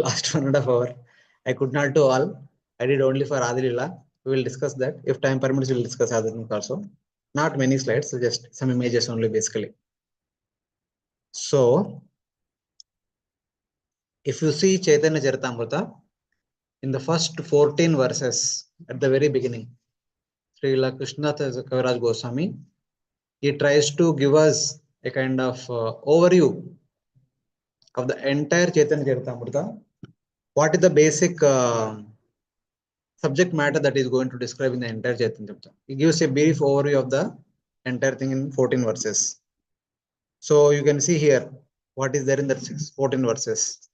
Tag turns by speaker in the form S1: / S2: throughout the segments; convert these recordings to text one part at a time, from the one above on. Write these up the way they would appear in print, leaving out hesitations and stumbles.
S1: last 1.5 hours. I could not do all. I did only for Adi Lila. We will discuss that. If time permits, we will discuss other things also. Not many slides, so just some images only basically. So, if you see Chaitanya Charitamrita, in the first 14 verses at the very beginning, Srila Krishna Kaviraj Goswami, he tries to give us a kind of overview of the entire Chaitanya Charitamrita. What is the basic subject matter that is going to describe in the entire Chaitanya Charitamrita? He gives a brief overview of the entire thing in 14 verses. So you can see here what is there in the 14 verses.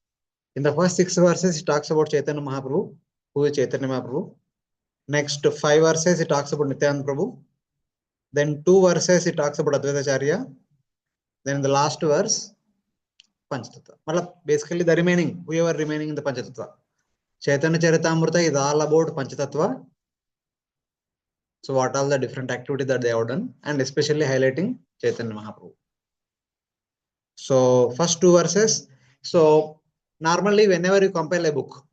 S1: In the first 6 verses, he talks about Chaitanya Mahaprabhu, who is Chaitanya Mahaprabhu. Next 5 verses, he talks about Nityananda Prabhu. Then 2 verses, he talks about Advaita Acharya. Then in the last verse, Panchatattva. Basically, the remaining, whoever remaining in the Panchatattva. Chaitanya Charitamrita is all about Panchatattva. So, what all the different activities that they have done, and especially highlighting Chaitanya Mahaprabhu. So, first 2 verses. So, normally, whenever you compile a book,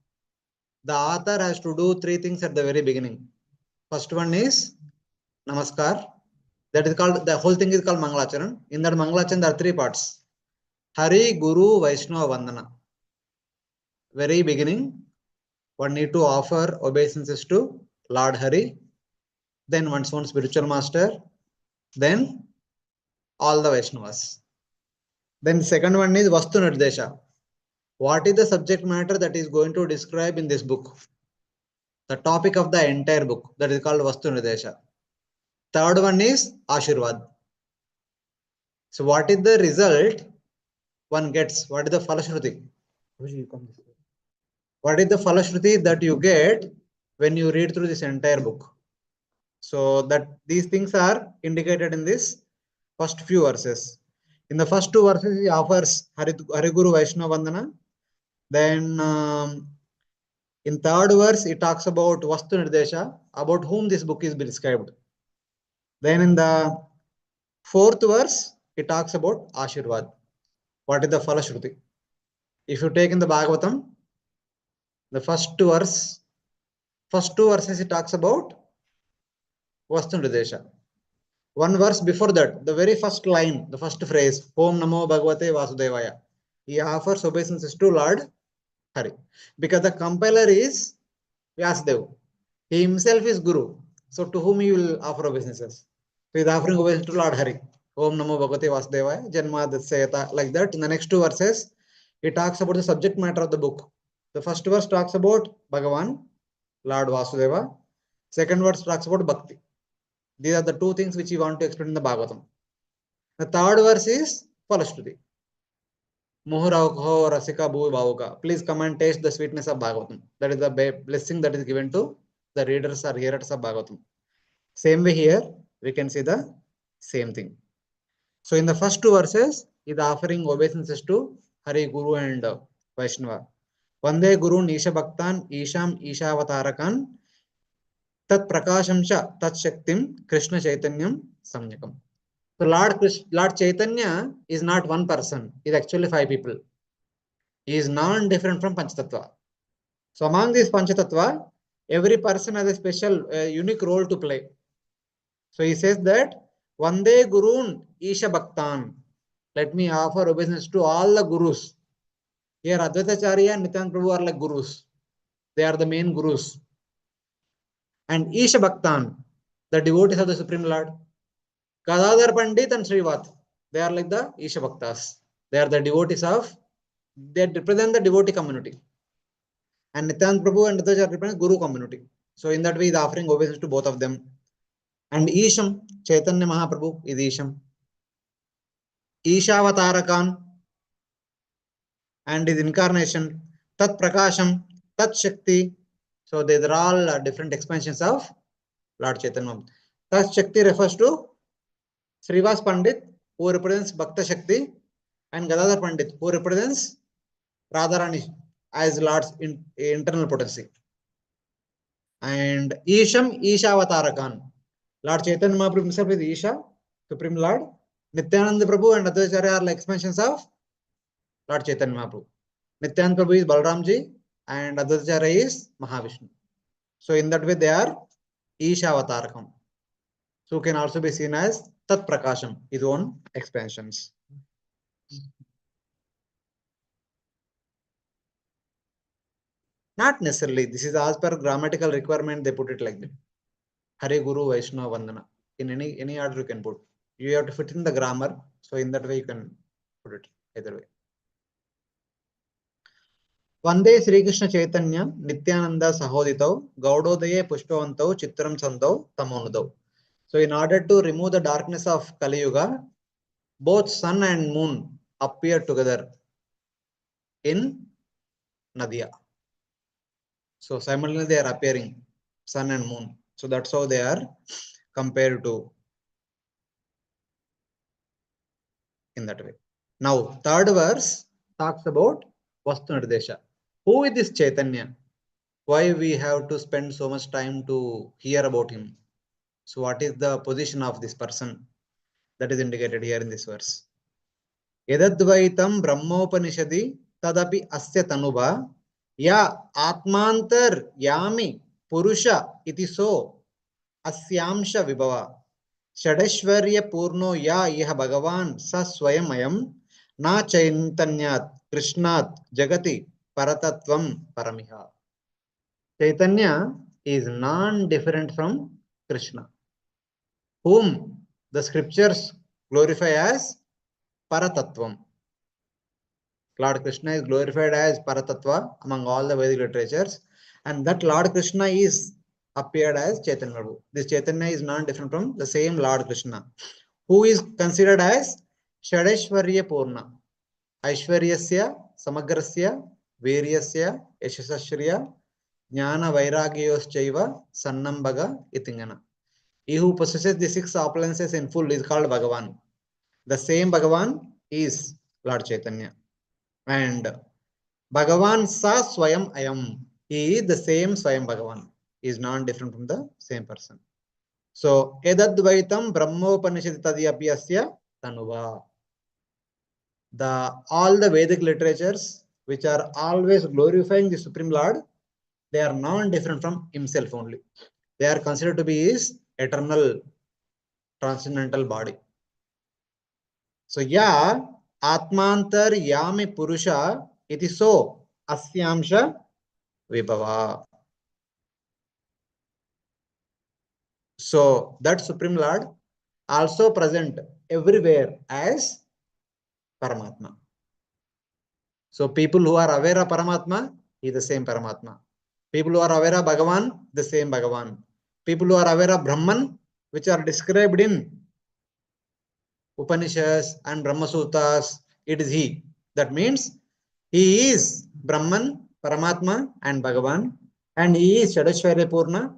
S1: the author has to do 3 things at the very beginning. First one is Namaskar. That is called, the whole thing is called Mangalacharan. In that Mangalacharan, there are 3 parts. Hari, Guru, Vaishnava, Vandana. Very beginning, one need to offer obeisances to Lord Hari, then one's own spiritual master, then all the Vaishnavas. Then second one is Vastu Nirdesha. What is the subject matter that is going to describe in this book? The topic of the entire book, that is called Vastu Nirdesha. Third one is Ashirvad. So what is the result one gets? What is the Falashruti? What is the Falashruti that you get when you read through this entire book? So that these things are indicated in this first few verses. In the first 2 verses, he offers Hariguru Vaishnava Vandana. Then in third verse, he talks about Vastu Nirdesha, about whom this book is described. Then in the 4th verse, he talks about Ashirvad. What is the Falashruti? If you take in the Bhagavatam, the first 2 verses, he talks about Vastu Nirdesha. 1 verse before that, the very first line, the first phrase, Om Namo Bhagavate Vasudevaya. He offers obeisances to Lord Hari. Because the compiler is Vyasadeva. He himself is Guru. So to whom he will offer obeisances? So he is offering obeisance to Lord Hari. Om Namo Bhagavate Vasudevaya, Janmadasyayata. Like that, in the next 2 verses, he talks about the subject matter of the book. The first verse talks about Bhagavan, Lord Vasudeva. Second verse talks about Bhakti. These are the 2 things which you want to explain in the Bhagavatam. The third verse is Falashruti. Muhurauko Rasika Bhu Bhavuka. Please come and taste the sweetness of Bhagavatam. That is the blessing that is given to the readers or hearers of Bhagavatam. Same way here, we can see the same thing. So in the first 2 verses, he is offering obeisances to Hari, Guru and Vaishnava. Vande Guru Nisha Bhaktan Isham Ishavatarakan Tat Prakasham Cha Tat Shaktim Krishna Chaitanyam Samyakam. So Lord Chaitanya is not one person, he is actually 5 people. He is non-different from Panchatattva. So among these Panchatattva, every person has a special, unique role to play. So he says that Vande Gurun Isha Bhaktan. Let me offer obeisance to all the Gurus. Here Advaita Acharya and Nityananda Prabhu are like Gurus. They are the main Gurus. And Isha Bhaktan, the devotees of the Supreme Lord. Gadadhar Pandit and Srivat, they are like the Isha Bhaktas. They are the devotees of, they represent the devotee community. And Nityananda Prabhu and Advaita Acharya represent Guru community. So in that way, he is offering obeisance to both of them. And Isham, Chaitanya Mahaprabhu is Isham. Ishavatarakan and his incarnation, Tat Prakasham, Tat Shakti. So these are all different expansions of Lord Chaitanya. Tat Shakti refers to Srivas Pandit, who represents Bhakta Shakti, and Gadadhar Pandit, who represents Radharani as Lord's internal potency. And Isham, Ishavatarakan. Lord Chaitanya Mahaprabhu himself is Isha, Supreme Lord. Nityananda Prabhu and Advaita Acharya are like expansions of Lord Chaitanya Mahaprabhu. Nityanand Prabhu is Balramji and Advaitacharya is Mahavishnu. So in that way they are Isha Avatarakam. So can also be seen as Tat Prakasham, his own expansions. Not necessarily. This is as per grammatical requirement, they put it like that. Hare Guru Vaishnava Vandana. In any order you can put. You have to fit in the grammar. So in that way you can put it either way. Vande Sri Krishna Chaitanya Nityananda Sahoditau Gaudodaya Pushpavantau Chitram Sandau Tamonudau. So in order to remove the darkness of Kali Yuga, both sun and moon appear together in Nadia. So simultaneously they are appearing, sun and moon. So that's how they are compared to in that way. Now, third verse talks about Vastu Nirdesha. Who is this Chaitanya? Why we have to spend so much time to hear about him? So what is the position of this person? That is indicated here in this verse. Yadadvaitam Brahmopanishadi tadapi asya tanuba ya atmantar yami purusha iti so asyamsha vibhava षडैश्वर्य पूर्णो या यह भगवान स स्वयमयम न चैतन्यात् कृष्णात् जगति परतत्वम परमिह. Chaitanya is non-different from Krishna, whom the scriptures glorify as Paratattvam. Lord Krishna is glorified as Paratattva among all the Vedic literatures, and that Lord Krishna is appeared as Chaitanya Prabhu. This Chaitanya is non-different from the same Lord Krishna, who is considered as Shadeshwarya Purna, Aishwaryasya, Samagrasya, Veryasya, Yashasashriya, Jnana Vairagyyoschaiva, Sannambaga, Itingana. He who possesses the six opulences in full is called Bhagavan. The same Bhagavan is Lord Chaitanya. And Bhagavan Sa Swayam Ayam. He is the same Swayam Bhagavan. He is non-different from the same person. So, Edadvaitam Brahmopanishad Tadyapyasya Tanuva. All the Vedic literatures which are always glorifying the Supreme Lord, they are non-different from himself only. They are considered to be his eternal transcendental body. So, yeah, Atmantar Yami Purusha iti so Asyamsha Vibhava. So, that Supreme Lord also present everywhere as Paramatma. So, people who are aware of Paramatma, he is the same Paramatma. People who are aware of Bhagavan, the same Bhagavan. People who are aware of Brahman, which are described in Upanishads and Brahma Sutras, it is he. That means he is Brahman, Paramatma and Bhagavan, and he is Shadashwarya Purna,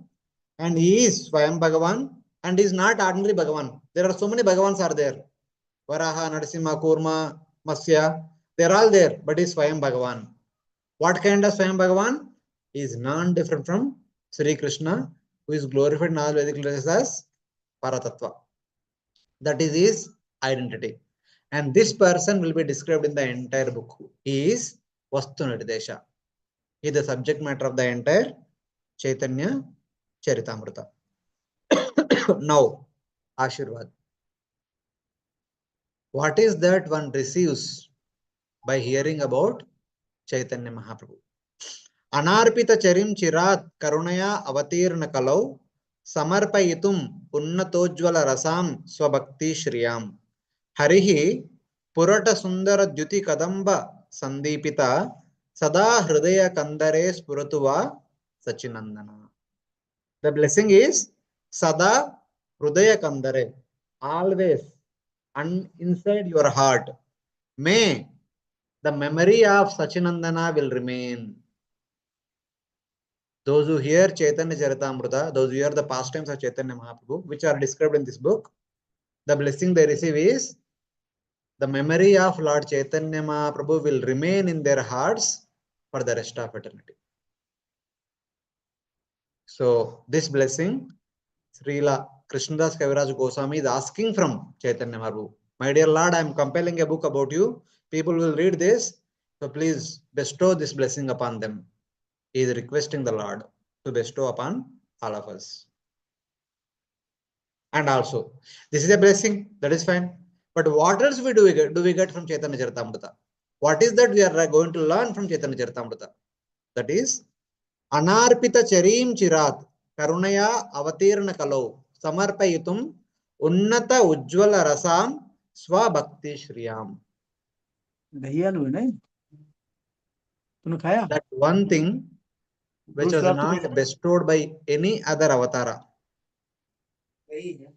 S1: and he is Swayam Bhagavan, and he is not ordinary Bhagavan. There are so many Bhagavans are there. Varaha, Narasimha, Kurma, Masya, they are all there, but he is Swayam Bhagavan. What kind of Swayam Bhagavan? He is non-different from Sri Krishna, who is glorified in all Vedic literatures as Paratattva. That is his identity. And this person will be described in the entire book. He is Vastu Nirdesha. He is the subject matter of the entire Chaitanya Charitamrita. Now, Ashirvad. What is that one receives by hearing about Chaitanya Mahaprabhu? Anarpita charim chirat karunaya avatirna kalau samarpayitum unnatojvala rasam swabhakti shriyam. Harihi purata sundara dyuti kadamba sandipita sada hridaya kandare spuratuva sachinandana. The blessing is sada hridaya kandare, always and inside your heart. May the memory of Sachinandana will remain. Those who hear Chaitanya Charitamrita, those who hear the pastimes of Chaitanya Mahaprabhu, which are described in this book, the blessing they receive is the memory of Lord Chaitanya Mahaprabhu will remain in their hearts for the rest of eternity. So, this blessing, Srila Krishnadas Kaviraj Goswami is asking from Chaitanya Mahaprabhu. My dear Lord, I am compiling a book about you. People will read this. So please bestow this blessing upon them. He is requesting the Lord to bestow upon all of us. And also, this is a blessing, that is fine. But what else do we get from Chaitanya Charitamrita? What is that we are going to learn from Chaitanya Charitamrita? That is, Anarpita Charim Chirat Karunaya Avatirna Kalau Samarpayitum Unnata Ujjwala Rasam Swabhakti Shriyam. That one thing which was not bestowed by any other avatara. Okay.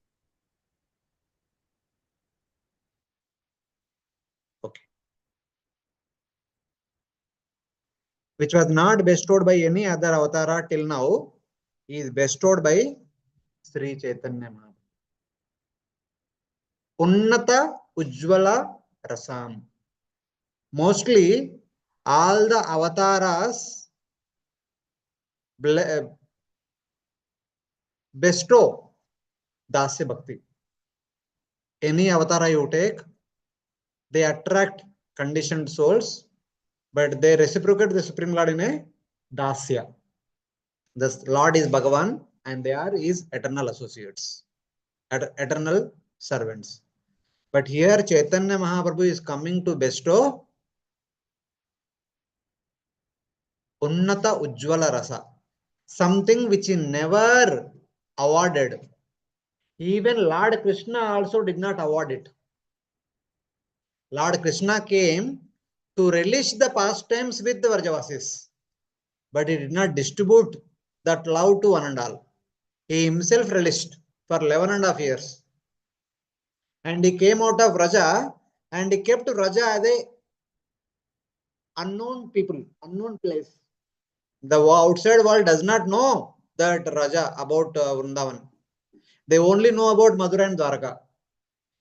S1: Which was not bestowed by any other avatara till now, is bestowed by Sri Chaitanya Mahaprabhu. Unnata Ujjwala Rasam. Mostly, all the avatars bestow Dasya Bhakti. Any avatara you take, they attract conditioned souls, but they reciprocate the Supreme Lord in a Dasya. The Lord is Bhagavan and they are his eternal associates, eternal servants. But here Chaitanya Mahaprabhu is coming to bestow Unnata Ujjwala Rasa, something which he never awarded. Even Lord Krishna also did not award it. Lord Krishna came to relish the pastimes with the Vrajavasis, but he did not distribute that love to one and all. He himself relished for 11.5 years. And he came out of Raja and he kept Raja as a unknown people, unknown place. The outside world does not know that Raja about Vrindavan. They only know about Mathura and Dwaraka.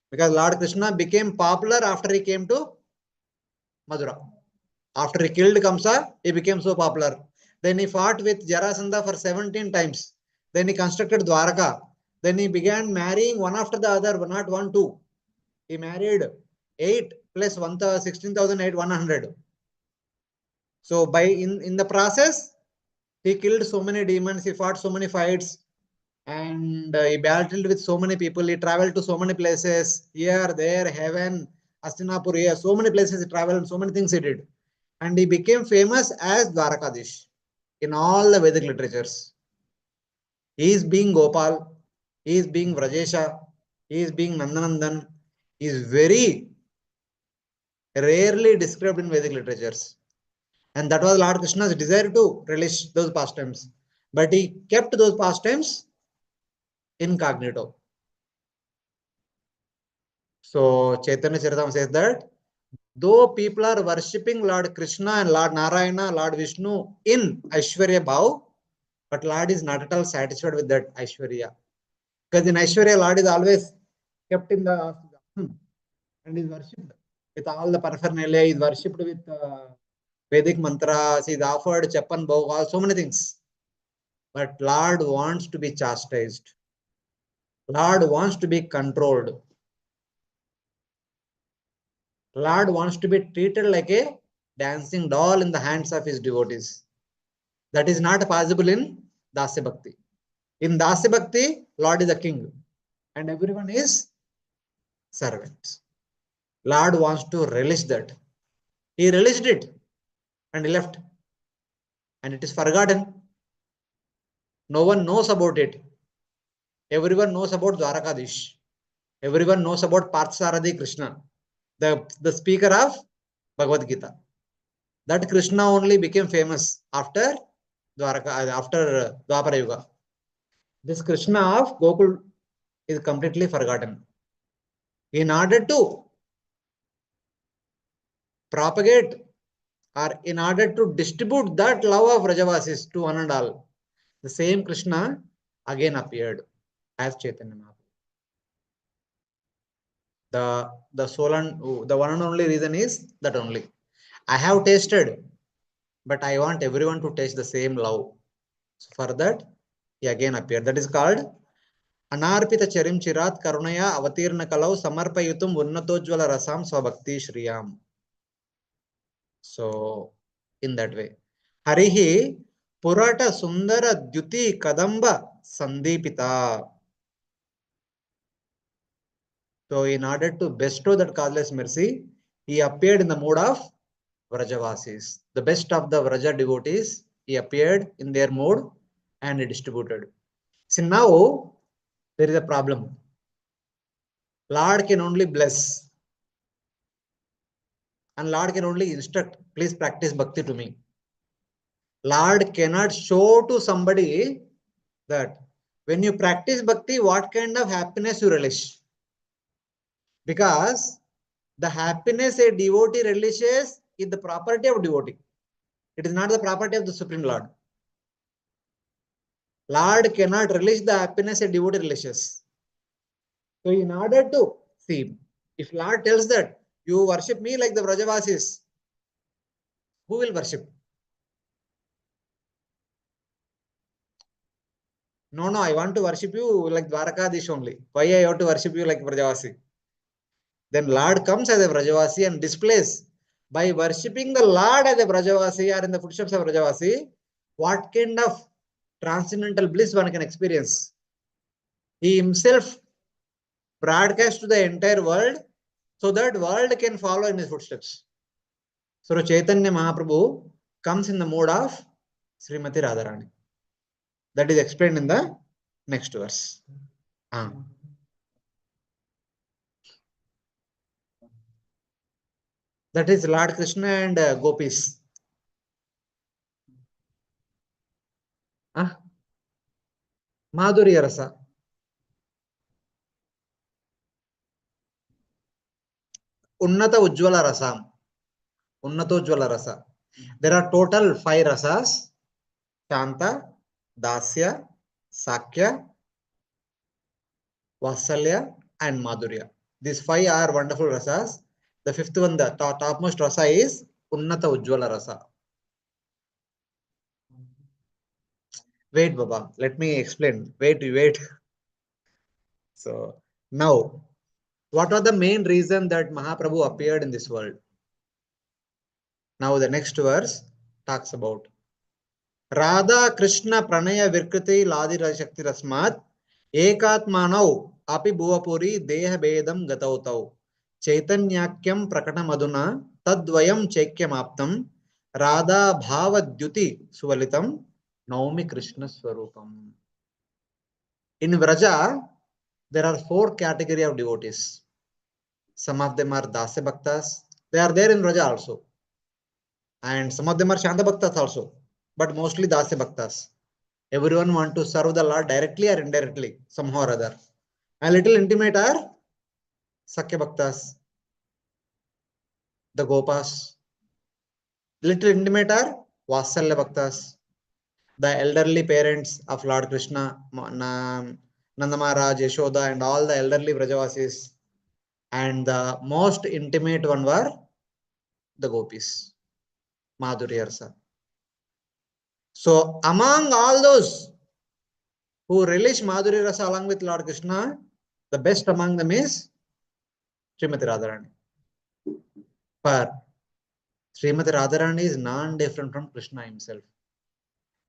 S1: Because Lord Krishna became popular after he came to Mathura. After he killed Kamsa, he became so popular. Then he fought with Jarasandha for 17 times. Then he constructed Dwaraka. Then he began marrying one after the other, not one, two. He married 8 plus 16,100. So in the process, he killed so many demons, he fought so many fights, and he battled with so many people. He traveled to so many places, here, there, heaven, Hastinapur, here, so many places he traveled, so many things he did. And he became famous as Dwarakadish in all the Vedic literatures. He is being Gopal, he is being Vrajesha, he is being Nandanandan. He is very rarely described in Vedic literatures. And that was Lord Krishna's desire to relish those pastimes. But he kept those pastimes incognito. So Chaitanya Charitamrita says that though people are worshipping Lord Krishna and Lord Narayana, Lord Vishnu in Aishwarya Bhav, but Lord is not at all satisfied with that Aishwarya. Because in Aishwarya, Lord is always kept in the and is worshipped with all the paraphernalia, is worshipped with Vedic mantras, is offered chapan bhog, so many things. But Lord wants to be chastised. Lord wants to be controlled. Lord wants to be treated like a dancing doll in the hands of his devotees. That is not possible in Dasya Bhakti. In Dasya Bhakti, Lord is a king and everyone is servants. Lord wants to relish that. He relished it and he left. And it is forgotten. No one knows about it. Everyone knows about Dwarakadish. Everyone knows about Parthasarathi Krishna, the speaker of Bhagavad Gita. That Krishna only became famous after Dwapara Yuga. This Krishna of Gokul is completely forgotten. In order to propagate or in order to distribute that love of Rajavasis to one and all, the same Krishna again appeared as Chaitanya Mahaprabhu. The one and only reason is that only. I have tasted, but I want everyone to taste the same love. So for that, he again appeared. That is called Anarpita Charim Chirat Karunaya Avatirna Kalau Samarpayutum Unnatojvala Rasam Swabhakti Shriyam. So in that way, Harihi Purata Sundara Dyuti Kadamba Sandipita. So in order to bestow that causeless mercy, he appeared in the mode of Vrajavasis. The best of the Vraja devotees, he appeared in their mode and he distributed. See, now there is a problem. Lord can only bless and Lord can only instruct. Please practice bhakti to me. Lord cannot show to somebody that when you practice bhakti, what kind of happiness you relish. Because the happiness a devotee relishes is the property of devotee. It is not the property of the Supreme Lord. Lord cannot relish the happiness a devotee relishes. So in order to see, if Lord tells that you worship me like the Vrajavasis, who will worship? No, no, I want to worship you like Dwarakadish only. Why I have to worship you like Vrajavasi? Then Lord comes as a Vrajavasi and displays. By worshipping the Lord as a Vrajavasi or in the footsteps of Vrajavasi, what kind of transcendental bliss one can experience? He himself broadcasts to the entire world so that world can follow in his footsteps. So Chaitanya Mahaprabhu comes in the mode of Srimati Radharani. That is explained in the next verse. That is Lord Krishna and Gopis. Madhurya Rasa. Unnata Ujjvala Rasam. Unnato Ujjvala Rasa. There are total 5 rasas. Shanta, Dasya, Sakya, Vasalya and Madhurya. These 5 are wonderful rasas. The 5th one, the topmost rasa is Unnata Ujjvala Rasa. Wait, Baba, let me explain. Wait. So now, what are the main reason that Mahaprabhu appeared in this world? Now the next verse talks about Radha Krishna Pranaya Virkriti Ladi Shakti Rasmat Ekatmanau Api Bhuvapuri Deha Bedam Gatautau Chaitanyakyam Prakatamaduna Tadvayam Chekyam Aptam Radha Bhava Dyuti Suvalitam Naumi Krishna Swarupam. In Vraja, there are 4 categories of devotees. Some of them are Dasya Bhaktas. They are there in Vraja also. And some of them are Shanta Bhaktas also. But mostly Dasya Bhaktas. Everyone want to serve the Lord directly or indirectly, somehow or other. A little intimate are Sakya Bhaktas, the Gopas. Little intimate are Vasalya Bhaktas, the elderly parents of Lord Krishna, Nanda Maharaj, Yashoda, and all the elderly Vrajavasis. And the most intimate one were the Gopis, Madhurya Rasa. So among all those who relish Madhurya Rasa along with Lord Krishna, the best among them is Srimati Radharani. For Srimati Radharani is non-different from Krishna himself.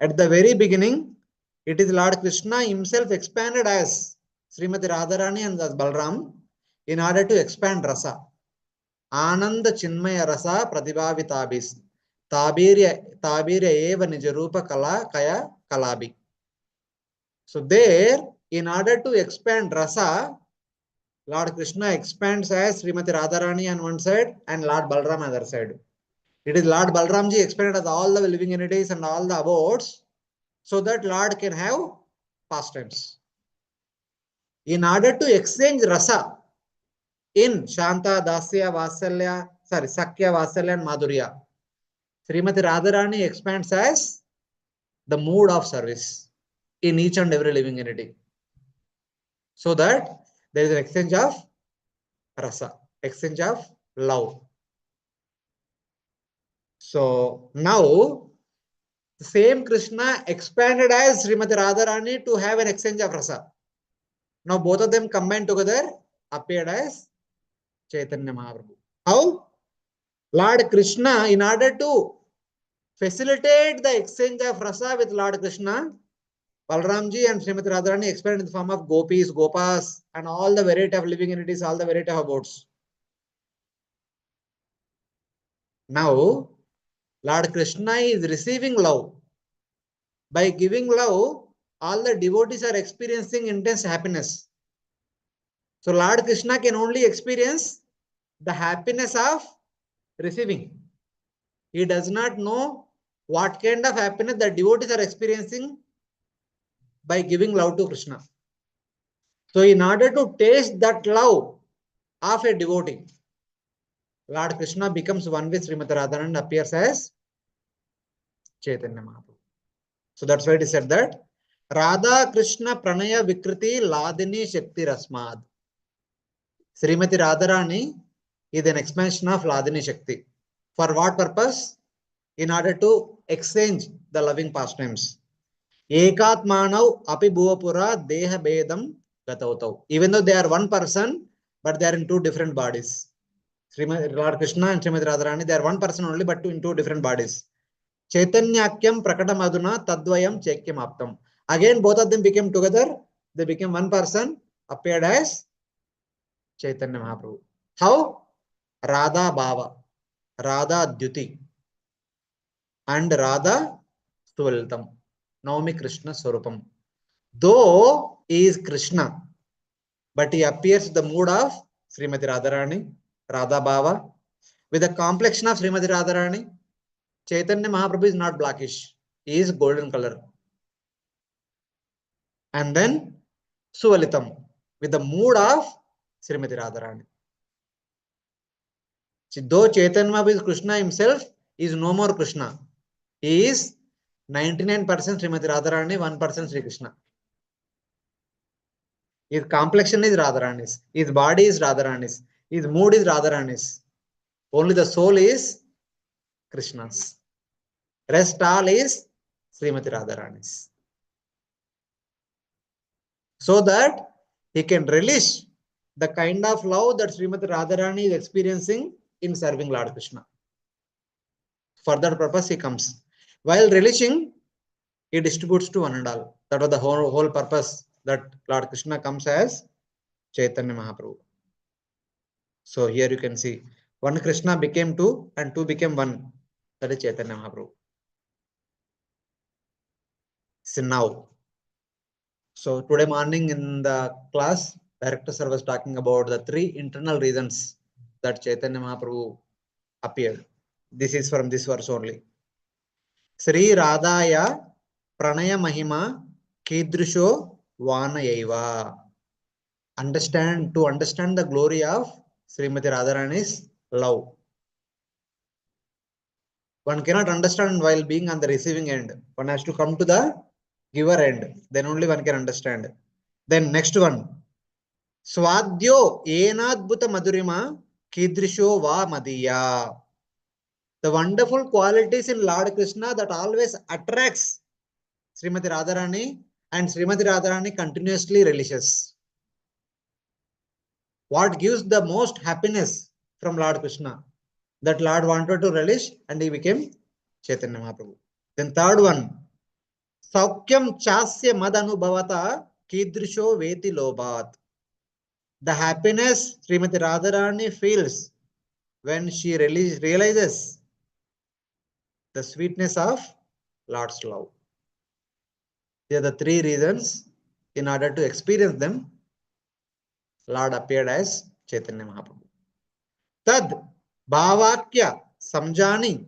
S1: At the very beginning, it is Lord Krishna himself expanded as Srimati Radharani and as Balram in order to expand rasa. Ananda Chinmaya Rasa Pratibhavitabis. Tabirya eva nijarupa kala kaya kalabi. So there, in order to expand rasa, Lord Krishna expands as Srimati Radharani on one side and Lord Balram on the other side. It is Lord Balramji expanded as all the living entities and all the abodes so that Lord can have pastimes. In order to exchange rasa in Shanta, Dasya, Vasalya, Sakya, Vasalya and Madhurya, Srimati Radharani expands as the mood of service in each and every living entity. So that there is an exchange of rasa, exchange of love. So now the same Krishna expanded as Srimati Radharani to have an exchange of rasa. Now both of them combined together appeared as Chaitanya Mahaprabhu. How? Lord Krishna, in order to facilitate the exchange of rasa with Lord Krishna, Balramji and Srimati Radharani explained in the form of gopis, gopas, and all the variety of living entities, all the variety of abodes. Now, Lord Krishna is receiving love. By giving love, all the devotees are experiencing intense happiness. So Lord Krishna can only experience the happiness of receiving. He does not know what kind of happiness the devotees are experiencing by giving love to Krishna. So in order to taste that love of a devotee, Lord Krishna becomes one with Srimati Radharani and appears as Chaitanya Mahaprabhu. So that's why it is said that Radha Krishna Pranaya Vikriti Ladini Shakti Rasmad. Srimati Radharani is an expansion of Ladini Shakti. For what purpose? In order to exchange the loving pastimes. Ekatmanav api bhuvapura deha bedam gatautau. Even though they are one person, but they are in two different bodies. Lord Krishna and Srimati Radharani, they are one person only, but in two different bodies. Chaitanyakyam Prakatam Tadvayam Chekyam Aptam. Again, both of them became together. They became one person, appeared as Chaitanya Mahaprabhu. How? Radha Bhava, Radha Dyuti, and Radha Suvaltam. Naomi Krishna Swarupam. Though he is Krishna, but he appears the mood of Srimati Radharani, Radha Bhava, with the complexion of Srimati Radharani. Chaitanya Mahaprabhu is not blackish. He is golden color. And then Suvalitam, with the mood of Srimati Radharani. Though Chaitanya Mahaprabhu is Krishna himself, he is no more Krishna. He is 99% Srimati Radharani, 1% Sri Krishna. His complexion is Radharani's. His body is Radharani's. His mood is Radharani's. Only the soul is Krishna's. Rest all is Srimati Radharani's. So that he can relish the kind of love that Srimati Radharani is experiencing in serving Lord Krishna. For that purpose he comes. While relishing, he distributes to one and all. That was the whole purpose that Lord Krishna comes as Chaitanya Mahaprabhu. So here you can see one Krishna became two and two became one. That is Chaitanya Mahaprabhu. So now, so today morning in the class, Director Sir was talking about the three internal reasons that Chaitanya Mahaprabhu appeared. This is from this verse only. Sri Radhaya Pranaya Mahima Kidrisho Vanayaiva. To understand the glory of Srimati Radharani's love. One cannot understand while being on the receiving end. One has to come to the giver end. Then only one can understand. Then next one. Swadyo Enadbhuta Madhurima Kidrisho Va Madiya. The wonderful qualities in Lord Krishna that always attracts Srimati Radharani, and Srimati Radharani continuously relishes. What gives the most happiness from Lord Krishna? That Lord wanted to relish and he became Chaitanya Mahaprabhu. Then third one. Saukyam Chasya Madanubhavata Kidrisho Veti Lobat. The happiness Srimati Radharani feels when she realizes the sweetness of Lord's love. These are the three reasons. In order to experience them, Lord appeared as Chaitanya Mahaprabhu. Tad Bhavakya Samjani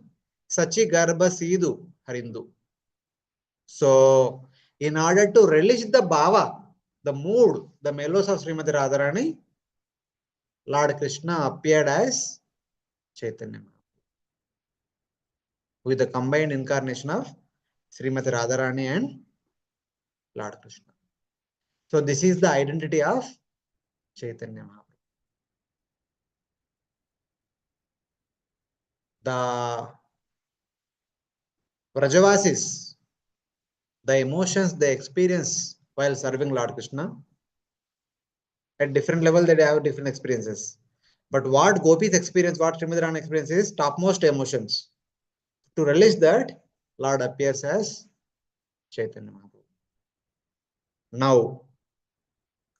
S1: Sachi Garbha Sidhu Harindu. So, in order to relish the bhava, the mood, the mellows of Srimati Radharani, Lord Krishna appeared as Chaitanya Mahaprabhu, with the combined incarnation of Srimati Radharani and Lord Krishna. So this is the identity of Chaitanya Mahaprabhu. The Vrajavasis, the emotions they experience while serving Lord Krishna, at different level they have different experiences. But what Gopi's experience, what Srimati Rani experience is topmost emotions. To release that, Lord appears as Chaitanya Mahaprabhu. Now,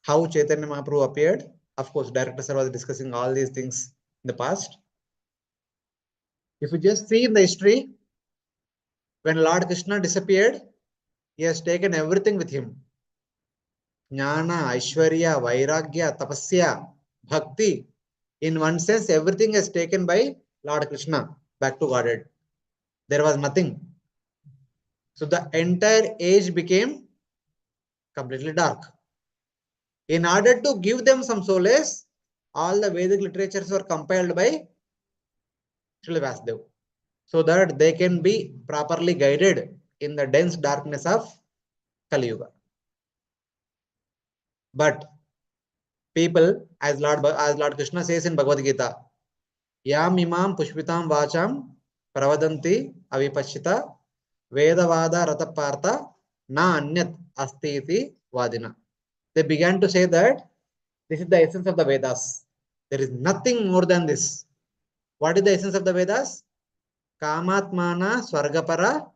S1: how Chaitanya Mahaprabhu appeared? Of course, Director Sir was discussing all these things in the past. If you just see in the history, when Lord Krishna disappeared, he has taken everything with him. Jnana, Aishwarya, Vairagya, Tapasya, Bhakti. In one sense, everything is taken by Lord Krishna back to Godhead. There was nothing. So the entire age became completely dark. In order to give them some solace, all the Vedic literatures were compiled by Srila Vasudev, so that they can be properly guided in the dense darkness of Kali Yuga. But people, as Lord Krishna says in Bhagavad Gita, Yam imam pushpitam vacham pravadanti avipashita vedavada ratapartha na anyat asti iti vadina. They began to say that this is the essence of the Vedas. There is nothing more than this. What is the essence of the Vedas? Kamatmana Swargapara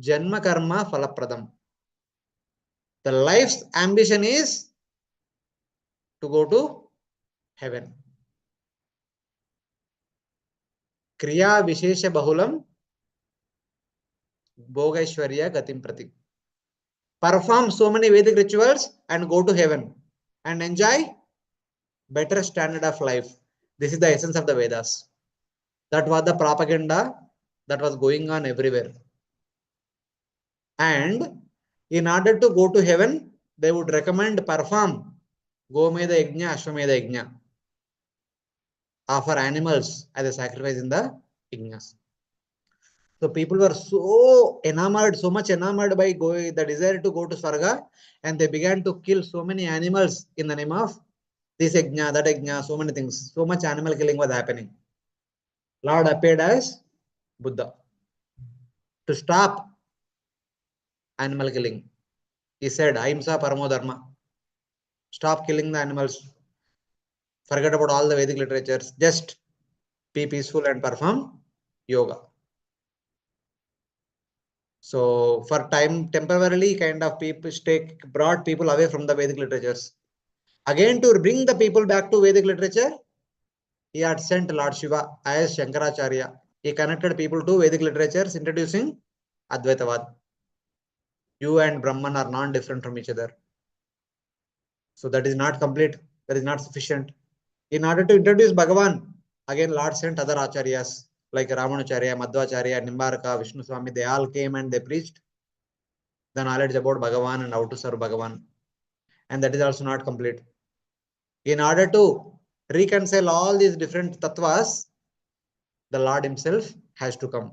S1: Janma Karma Falapradam. The life's ambition is to go to heaven. Kriya Vishesha Bahulam Bhogaishwarya Gatim Prati. Perform so many Vedic rituals and go to heaven and enjoy better standard of life. This is the essence of the Vedas. That was the propaganda that was going on everywhere. And in order to go to heaven, they would recommend perform Gomeda Yajna, Ashwamedha Yajna. Offer animals as a sacrifice in the yajnas. So people were so enamored, so much enamored by the desire to go to Swarga, and they began to kill so many animals in the name of this yajna, that yajna, so many things. So much animal killing was happening. Lord appeared as Buddha to stop animal killing. He said, Ahimsa Paramo Dharma. Stop killing the animals. Forget about all the Vedic literatures. Just be peaceful and perform yoga. So for time, temporarily kind of people brought people away from the Vedic literatures. Again, to bring the people back to Vedic literature, he had sent Lord Shiva as Shankaracharya. He connected people to Vedic literatures, introducing Advaitavad. You and Brahman are non-different from each other. So that is not complete. That is not sufficient. In order to introduce Bhagavan, again Lord sent other acharyas like Ramanacharya, Madhvacharya, Nimbaraka, Vishnu Swami. They all came and they preached the knowledge about Bhagavan and how to serve Bhagavan. And that is also not complete. In order to reconcile all these different tattvas, the Lord himself has to come.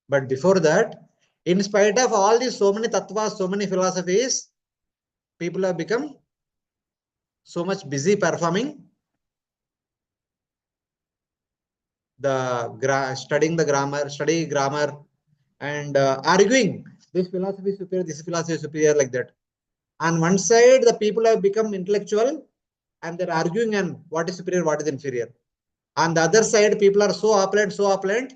S1: But before that, in spite of all these so many tattvas, so many philosophies, people have become so much busy performing studying the grammar, study grammar, and arguing this philosophy is superior, this philosophy is superior, like that. On one side, the people have become intellectual and they're arguing on what is superior, what is inferior. On the other side, people are so opulent,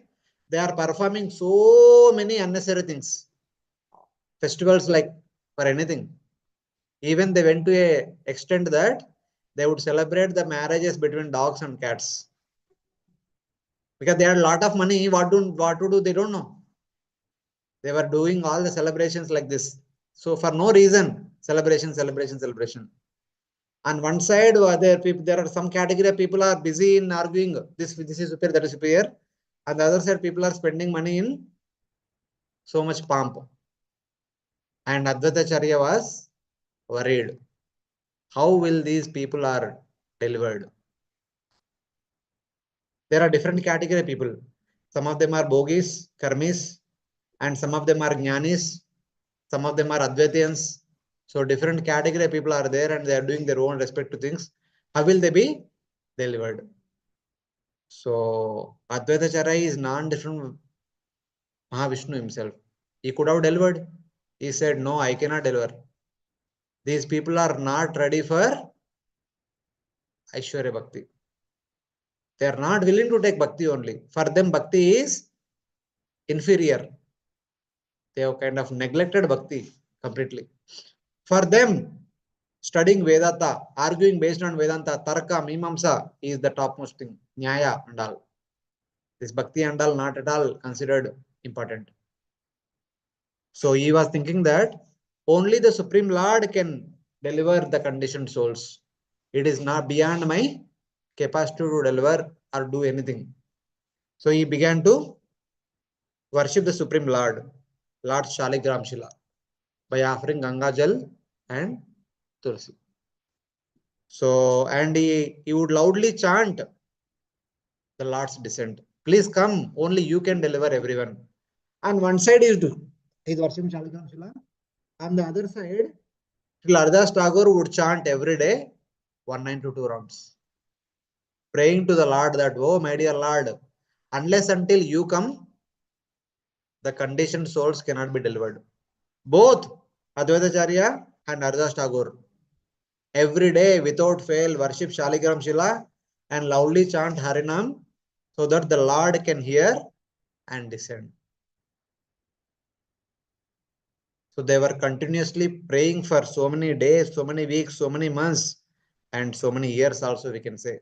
S1: they are performing so many unnecessary things. Festivals like for anything. Even they went to a extent that they would celebrate the marriages between dogs and cats. Because they had a lot of money, what to do, they don't know. They were doing all the celebrations like this. So for no reason, celebration. On one side, there are some category of people are busy in arguing this is superior, that is superior. On the other side, people are spending money in so much pomp. And Advaitacharya was worried. How will these people are delivered? There are different category of people. Some of them are bogis, karmis, and some of them are jnanis. Some of them are Advaitiyans. So different category of people are there and they are doing their own respective things. How will they be delivered? So Advaitacharya is non-different Mahavishnu himself. He could have delivered. He said, no, I cannot deliver. These people are not ready for Aishwarya Bhakti. They are not willing to take bhakti only. For them, bhakti is inferior. They have kind of neglected bhakti completely. For them, studying Vedanta, arguing based on Vedanta, Tarka, Mimamsa is the topmost thing. Nyaya and all. This bhakti and all not at all considered important. So he was thinking that only the Supreme Lord can deliver the conditioned souls. It is not beyond my capacity to deliver or do anything. So he began to worship the Supreme Lord, Lord Shaligram Shila, by offering Ganga Jal and Tulsi. So, and he would loudly chant the Lord's descent. Please come, only you can deliver everyone. On one side is worshiping Shaligram Shila. On the other side, Lardas Tagore would chant every day 192 rounds, praying to the Lord that, oh, my dear Lord, unless until you come, the conditioned souls cannot be delivered. Both Advaitacharya and Ardas Tagore every day without fail worship Shaligram Shila and loudly chant Harinam so that the Lord can hear and descend. So they were continuously praying for so many days, so many weeks, so many months, and so many years also we can say.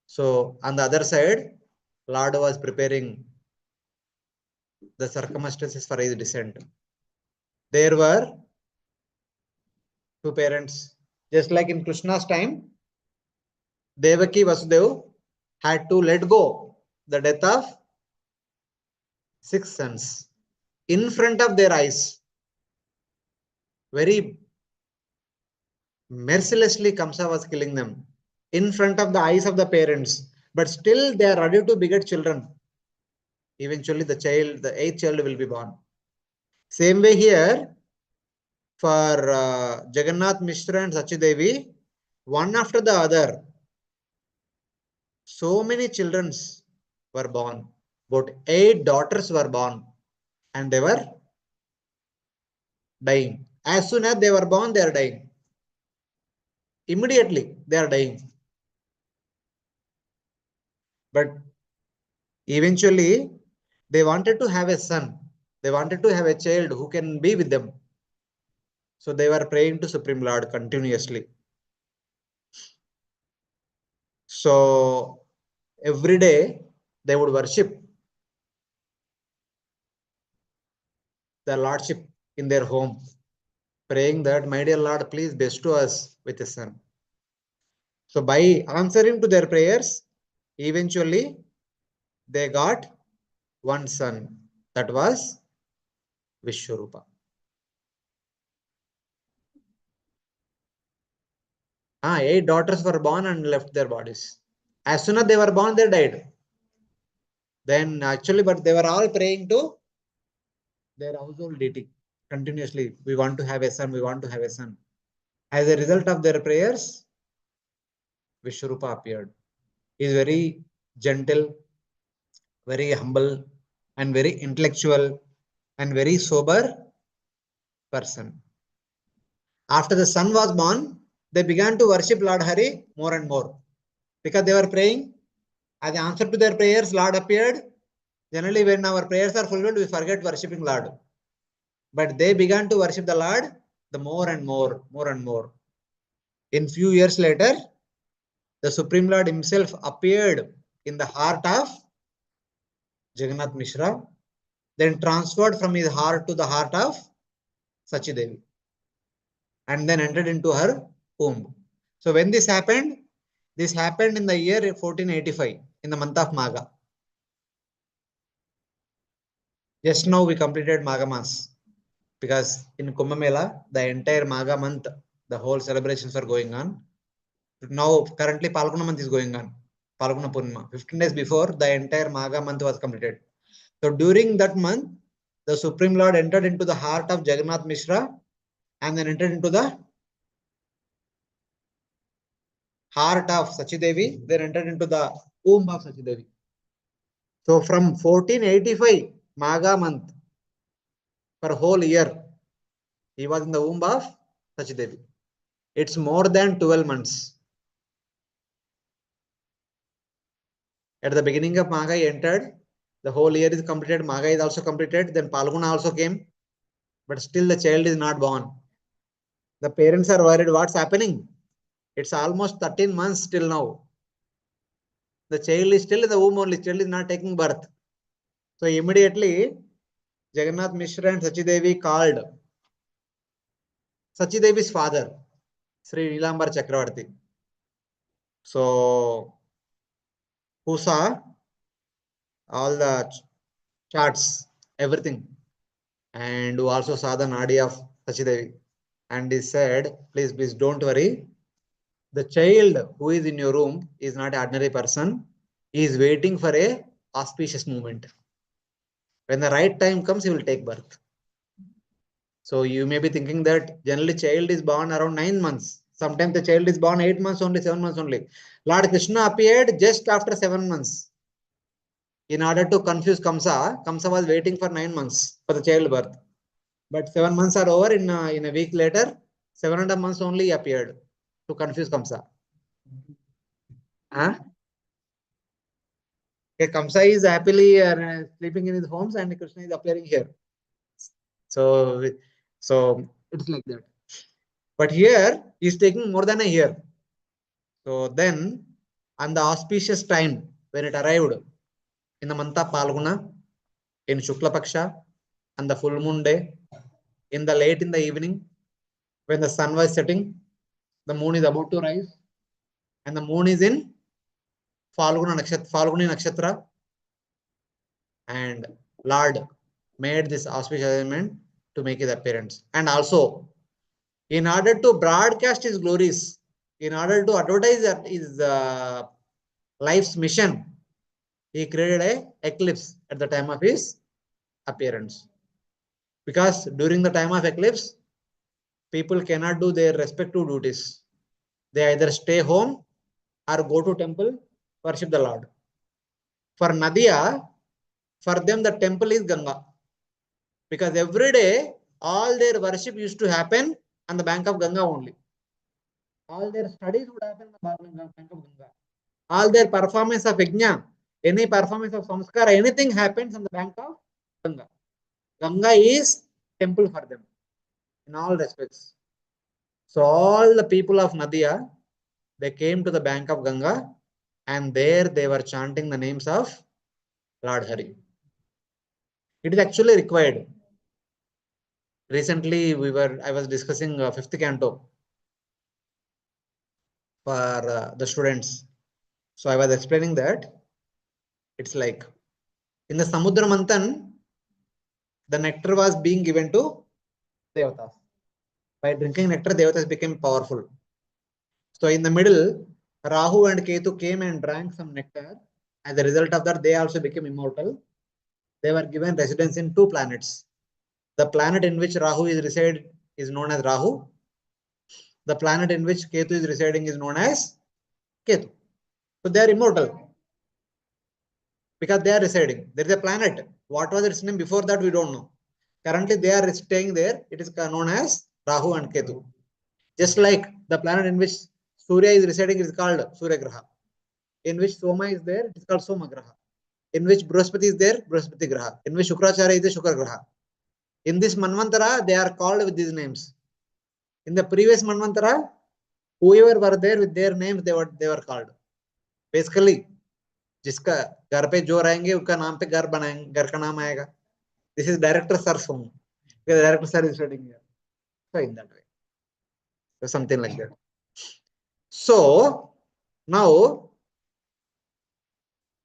S1: So on the other side, Lord was preparing the circumstances for his descent. There were two parents, just like in Krishna's time, Devaki Vasudev had to let go the death of 6 sons in front of their eyes. Very mercilessly, Kamsa was killing them in front of the eyes of the parents, but still they are ready to beget children. Eventually, the eighth child will be born. Same way here, for Jagannath Mishra and Sachidevi, one after the other, so many children were born. About 8 daughters were born and they were dying. As soon as they were born, they are dying. Immediately, they are dying. But eventually, they wanted to have a son. They wanted to have a child who can be with them. So they were praying to Supreme Lord continuously. So every day they would worship the Lordship in their home, praying that, my dear Lord, please bestow us with a son. So by answering to their prayers, eventually they got one son. That was Vishwarupa. 8 daughters were born and left their bodies. As soon as they were born, they died. Then actually, but they were all praying to their household deity continuously. We want to have a son. We want to have a son. As a result of their prayers, Vishwarupa appeared. He is very gentle, very humble, and very intellectual, and very sober person. After the son was born, they began to worship Lord Hari more and more because they were praying. As the answer to their prayers, Lord appeared. Generally, when our prayers are fulfilled, we forget worshipping Lord. But they began to worship the Lord the more and more, more and more. In few years later, the Supreme Lord himself appeared in the heart of Jagannath Mishra, then transferred from his heart to the heart of Sachidevi, and then entered into her womb. So when this happened in the year 1485, in the month of Magha. Just now we completed Magha Mas, because in Kumbh Mela, the entire Magha month, the whole celebrations are going on. Now, currently, Palguna month is going on. Palguna Purnima. 15 days before, the entire Magha month was completed. So, during that month, the Supreme Lord entered into the heart of Jagannath Mishra and then entered into the heart of Sachidevi, then entered into the womb of Sachidevi. So, from 1485, Magha month, for a whole year, he was in the womb of Sachidevi. It's more than 12 months. At the beginning of Magai entered, the whole year is completed, Magai is also completed, then Palguna also came, but still the child is not born. The parents are worried what's happening. It's almost 13 months till now. The child is still in the womb only, child is not taking birth. So immediately, Jagannath Mishra and Sachidevi called Sachidevi's father, Sri Nilambar Chakravarti. So, who saw all the charts, everything, and who also saw the Nadi of Sachidevi. And he said, please don't worry. The child who is in your room is not an ordinary person. He is waiting for a auspicious moment. When the right time comes, he will take birth. So you may be thinking that generally child is born around 9 months. Sometimes the child is born 8 months only, 7 months only. Lord Krishna appeared just after 7 months. In order to confuse Kamsa, Kamsa was waiting for 9 months for the child birth. But 7 months are over. In a week later, 7.5 months only he appeared to confuse Kamsa. Huh? Okay, Kamsa is happily sleeping in his homes and Krishna is appearing here. So it's like that. But here he's taking more than a year. So then, on the auspicious time when it arrived in the month of Palguna, in Shukla Paksha, on the full moon day, in the late in the evening, when the sun was setting, the moon is about to rise, and the moon is in Falguni Nakshatra, and Lord made this auspicious arrangement to make his appearance. And also, in order to broadcast his glories, in order to advertise his life's mission, he created a eclipse at the time of his appearance. Because during the time of eclipse, people cannot do their respective duties. They either stay home or go to temple, worship the Lord. For Nadia, for them the temple is Ganga. Because every day, all their worship used to happen on the bank of Ganga only. All their studies would happen on the bank of Ganga. All their performance of Yajna, any performance of Samskara, anything happens on the bank of Ganga. Ganga is temple for them in all respects. So all the people of Nadia, they came to the bank of Ganga and there they were chanting the names of Lord Hari. It is actually required. Recently, I was discussing fifth canto for the students. So I was explaining that it's like in the Samudra Manthan, the nectar was being given to Devatas. By drinking nectar, Devatas became powerful. So in the middle, Rahu and Ketu came and drank some nectar. As a result of that, they also became immortal. They were given residence in 2 planets. The planet in which Rahu is residing is known as Rahu. The planet in which Ketu is residing is known as Ketu. So they are immortal because they are residing. There is a planet. What was its name before that, we don't know. Currently, they are staying there. It is known as Rahu and Ketu. Just like the planet in which Surya is residing is called Surya Graha. In which Soma is there, it is called Soma Graha. In which Brihaspati is there, Brihaspati Graha. In which Shukracharya is there, Shukra Graha. In this Manvantara, they are called with these names. In the previous Manvantara, whoever were there with their names, they were called. Basically, जिसका घर पे जो रहेंगे उसका नाम पे घर बनाएंगे, घर का नाम आएगा. This is director sir's home. The director sir is sitting here. So in that way, so something like that. So now,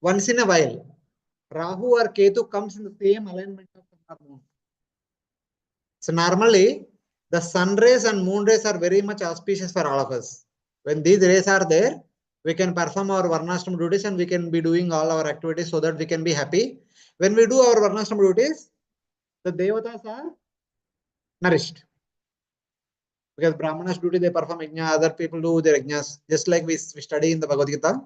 S1: once in a while, Rahu or Ketu comes in the same alignment of sun or moon. So normally, the sun rays and moon rays are very much auspicious for all of us. When these rays are there, we can perform our Varnashram duties and we can be doing all our activities so that we can be happy. When we do our Varnashram duties, the Devatas are nourished. Because Brahmanas duty, they perform yajna, other people do their yajnas. Just like we study in the Bhagavad Gita.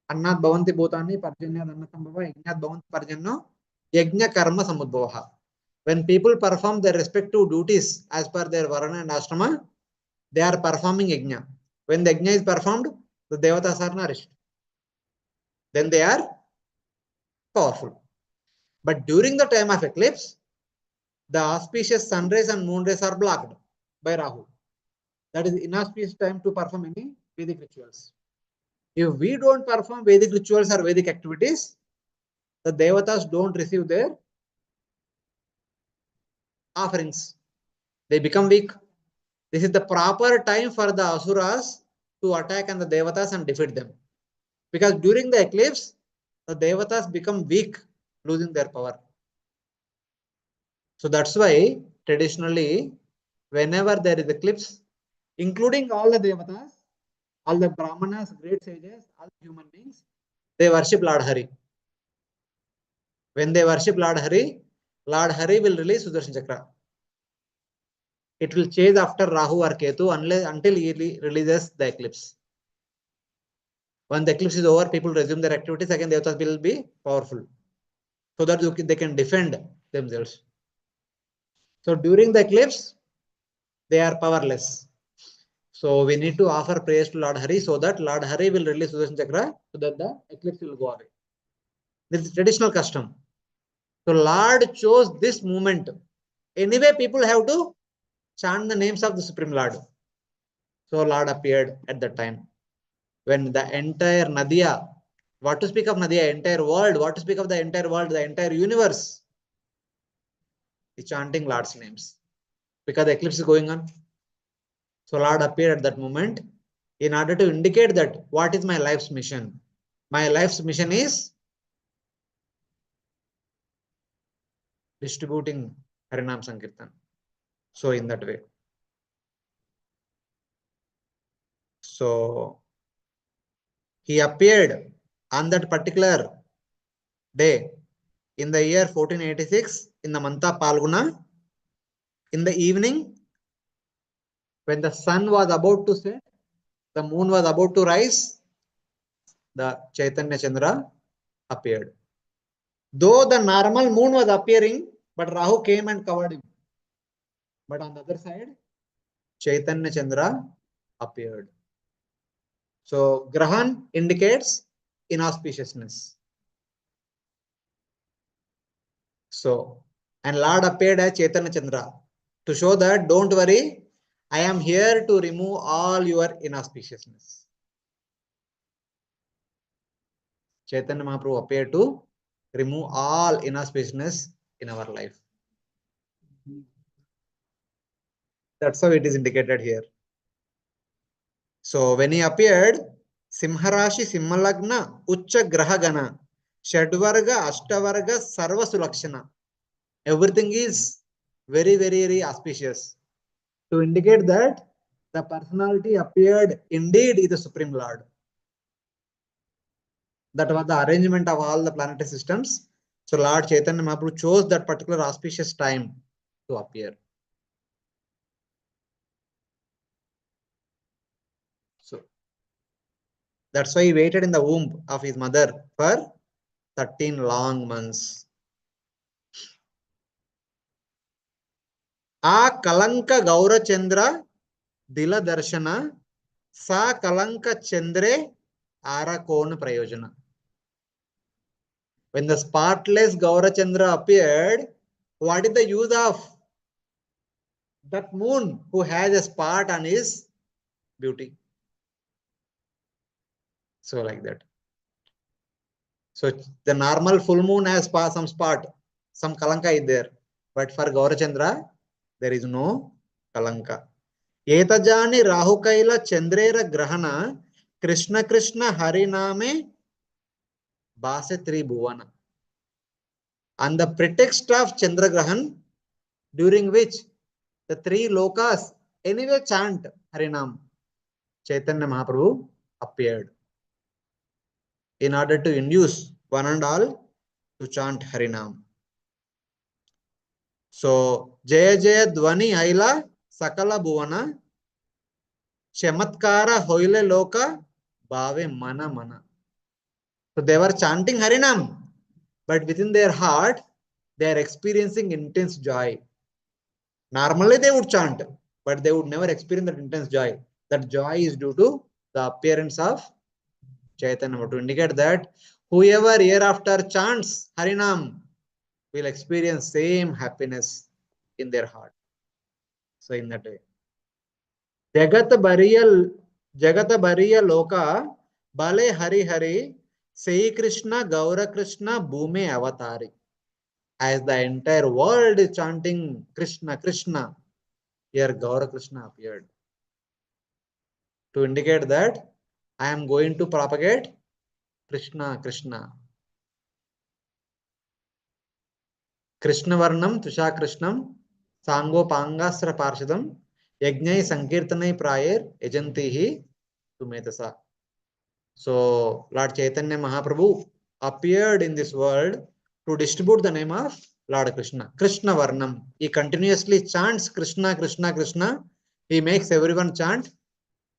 S1: Annat bhavanti bhutani parjanya anna sambhava yajnat bhavanti parjanno yajna karma samudbhavaha. When people perform their respective duties as per their varana and ashrama, they are performing yajna. When the yajna is performed, the devatas are nourished. Then they are powerful. But during the time of eclipse, the auspicious sun rays and moon rays are blocked by Rahu. That is inauspicious time to perform any Vedic rituals. If we don't perform Vedic rituals or Vedic activities, the Devatas don't receive their offerings. They become weak. This is the proper time for the Asuras to attack on the Devatas and defeat them. Because during the eclipse, the Devatas become weak, losing their power. So that's why traditionally, whenever there is eclipse, including all the Devatas, all the Brahmanas, great sages, all human beings, they worship Lord Hari. When they worship Lord Hari will release Sudarshan Chakra. It will change after Rahu or Ketu until he releases the eclipse. When the eclipse is over, people resume their activities. Again, Devatas will be powerful, so that they can defend themselves. So during the eclipse, they are powerless. So we need to offer prayers to Lord Hari so that Lord Hari will release Sudarshan Chakra so that the eclipse will go away. This is traditional custom. So Lord chose this moment. Anyway, people have to chant the names of the Supreme Lord. So Lord appeared at that time. When the entire Nadia, what to speak of Nadia, entire world, what to speak of the entire world, the entire universe, is chanting Lord's names. Because the eclipse is going on. So Lord appeared at that moment in order to indicate that what is my life's mission. My life's mission is distributing Harinam Sankirtan. So in that way. So he appeared on that particular day in the year 1486 in the month of Palguna. In the evening, when the sun was about to set, the moon was about to rise, the Chaitanya Chandra appeared. Though the normal moon was appearing, but Rahu came and covered him. But on the other side, Chaitanya Chandra appeared. So Grahan indicates inauspiciousness. So, and Lord appeared as Chaitanya Chandra to show that don't worry, I am here to remove all your inauspiciousness. Chaitanya Mahaprabhu appeared to remove all inauspiciousness in our life. That's how it is indicated here. So when he appeared, Simharashi Simhalagna Ucha Grahagana Shadvarga Ashtavarga Sarva Sulakshana. Everything is very, very, very auspicious to indicate that the personality appeared indeed is the Supreme Lord. That was the arrangement of all the planetary systems. So Lord Chaitanya Mahaprabhu chose that particular auspicious time to appear. So that's why he waited in the womb of his mother for 13 long months. A Kalanka Gaurachandra Dila Darshana Sa Kalanka Chandre Ara Kon Prayojana. When the spotless Gaurachandra appeared, what is the use of that moon who has a spot on his beauty? So like that. So the normal full moon has some spot, some kalanka is there. But for Gaurachandra, there is no kalanka. Etajani Rahukaila Chandrera Grahana Krishna Krishna Hariname Base Bhuvana. On the pretext of Chandragrahan, during which the three lokas anyway chant Harinam, Chaitanya Mahaprabhu appeared in order to induce one and all to chant Harinam. So, Jaya Jaya Dwani Haila Sakala Bhuvana Chamatkara Hoile Loka Bhave Mana Mana. So they were chanting Harinam, but within their heart, they are experiencing intense joy. Normally they would chant, but they would never experience that intense joy. That joy is due to the appearance of Chaitanya, to indicate that Whoever year after chants Harinam will experience same happiness in their heart. So in that way. Jagat Bariya Loka Bale Hari Hari Sei Krishna Gaura Krishna Bhume Avatari. As the entire world is chanting Krishna, Krishna, here Gaura Krishna appeared to indicate that I am going to propagate Krishna, Krishna. Krishna Varnam Tusha Krishnam Sango Pangasra Parshadam Yajnai Sankirtanai Prayer Ejantihi Tumetasa. So Lord Chaitanya Mahaprabhu appeared in this world to distribute the name of Lord Krishna. Krishna Varnam. He continuously chants Krishna, Krishna, Krishna. He makes everyone chant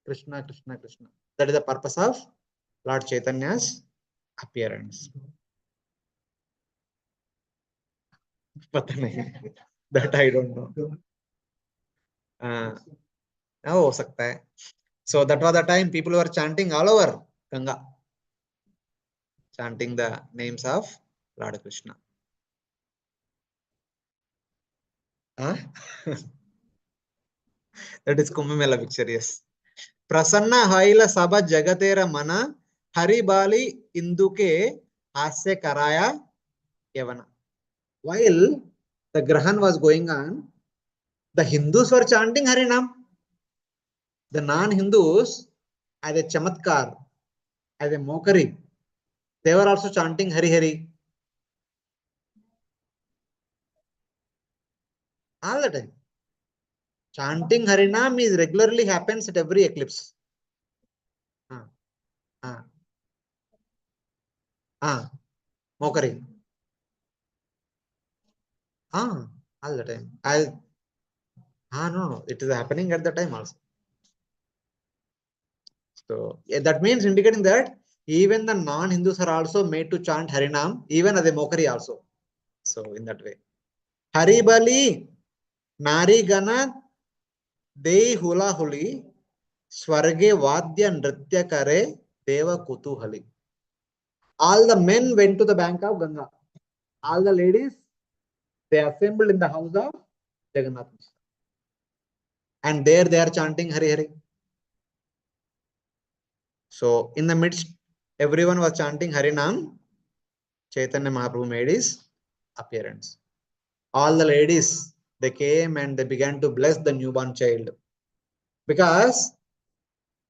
S1: Krishna, Krishna, Krishna. That is the purpose of Lord Chaitanya's appearance. पता नहीं, that I don't know. हो सकता है. So that was the time people were chanting all over Ganga, chanting the names of Lord Krishna. Huh? That is Kumbh Mela picture, yes. Prasanna Haila Sabha Jagatera Mana Hari Bali Induke Asya Karaya Yavana. While the Grahan was going on, the Hindus were chanting Harinam. The non-Hindus, as a chamatkar, as a mockery, they were also chanting Hari Hari all the time. Chanting Harinam is regularly happens at every eclipse. Ah, ah, mockery. All the time. No, it is happening at the time also. So that means indicating that even the non-Hindus are also made to chant Harinam, even as a mockery also. So in that way. Haribali, Nari Gana, Dei Hula Huli, Swarge Vadya Nritya Kare, Deva Kutuhali. All the men went to the bank of Ganga. All the ladies, they assembled in the house of Jagannath. And there they are chanting Hari Hari. So in the midst, everyone was chanting Harinam. Chaitanya Mahaprabhu made his appearance. All the ladies, they came and they began to bless the newborn child. Because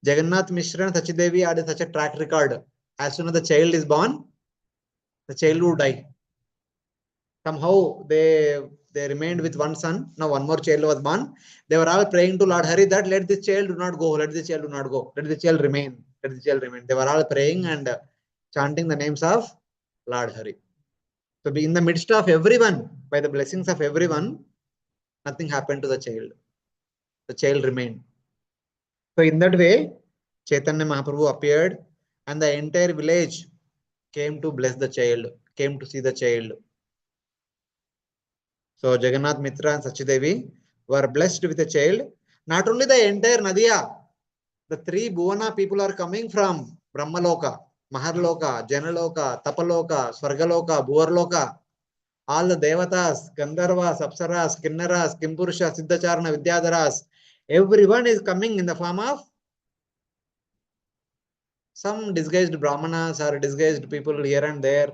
S1: Jagannath Mishra and Sachidevi had such a track record. As soon as the child is born, the child would die. Somehow they remained with one son. Now one more child was born. They were all praying to Lord Hari that let this child do not go, let this child do not go, let the child remain, let the child remain. They were all praying and chanting the names of Lord Hari. So in the midst of everyone, by the blessings of everyone, nothing happened to the child. The child remained. So in that way, Chaitanya Mahaprabhu appeared and the entire village came to bless the child, came to see the child. So Jagannath Mitra and Sachidevi were blessed with a child. Not only the entire Nadia, the three Bhuvana people are coming from Brahmaloka, Maharloka, Janaloka, Tapaloka, Swargaloka, Bhuvarloka. All the Devatas, Gandharvas, Apsaras, Kinnaras, Kimpurusha, Siddhacharana, Vidyadharas, everyone is coming in the form of some disguised Brahmanas or disguised people here and there.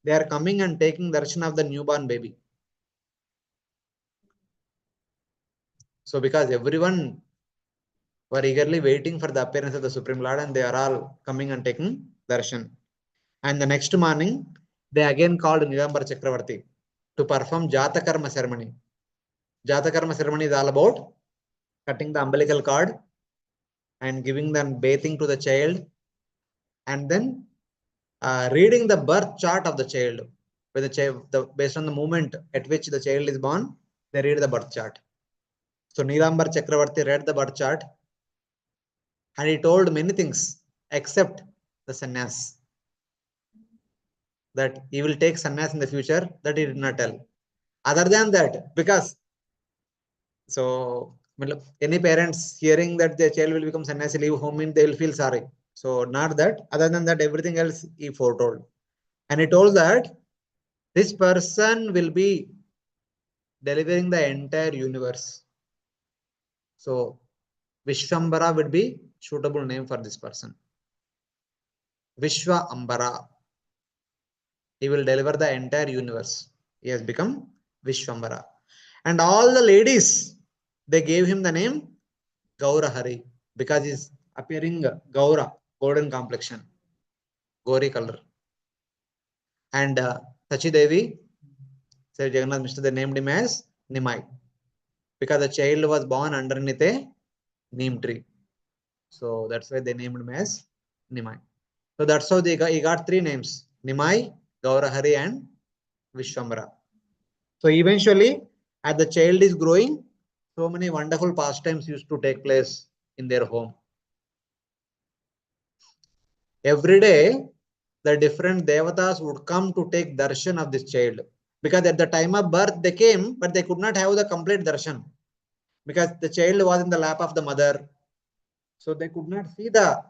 S1: They are coming and taking darshan of the newborn baby. So because everyone were eagerly waiting for the appearance of the Supreme Lord and they are all coming and taking darshan. And the next morning, they again called Nilambar Chakravarti to perform Jatakarma ceremony. Jatakarma ceremony is all about cutting the umbilical cord and giving them bathing to the child and then reading the birth chart of the child. Based on the moment at which the child is born, they read the birth chart. So Nilambar Chakravarti read the birth chart and he told many things except the sannyas. That he will take sannyas in the future, that he did not tell. Other than that, because so any parents hearing that their child will become sannyasi, leave home, they will feel sorry. So not that. Other than that, everything else he foretold. And he told that this person will be delivering the entire universe. So Vishwambara would be suitable name for this person. Vishwa Ambara. He will deliver the entire universe. He has become Vishwambara. And all the ladies, they gave him the name Gaurahari because he's appearing Gaura, golden complexion, Gori color. And Sachi Devi, said Jagannath Mishra, they named him as Nimai because the child was born underneath a neem tree. So that's why they named him as Nimai. So that's how he got three names: Nimai, Gaurahari, and Vishwambara. So eventually, as the child is growing, so many wonderful pastimes used to take place in their home. Every day, the different devatas would come to take darshan of this child. Because at the time of birth, they came, but they could not have the complete darshan. Because the child was in the lap of the mother. So they could not see the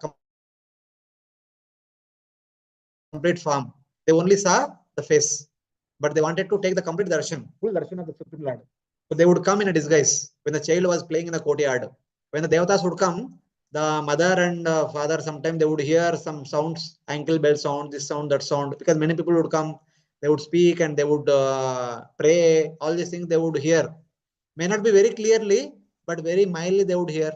S1: complete form. They only saw the face. But they wanted to take the complete darshan, full darshan of the Supreme Lord. So they would come in a disguise when the child was playing in the courtyard. When the devatas would come, the mother and father sometimes they would hear some sounds, ankle bell sound, this sound, that sound, because many people would come, they would speak and they would pray, all these things they would hear. May not be very clearly, but very mildly they would hear.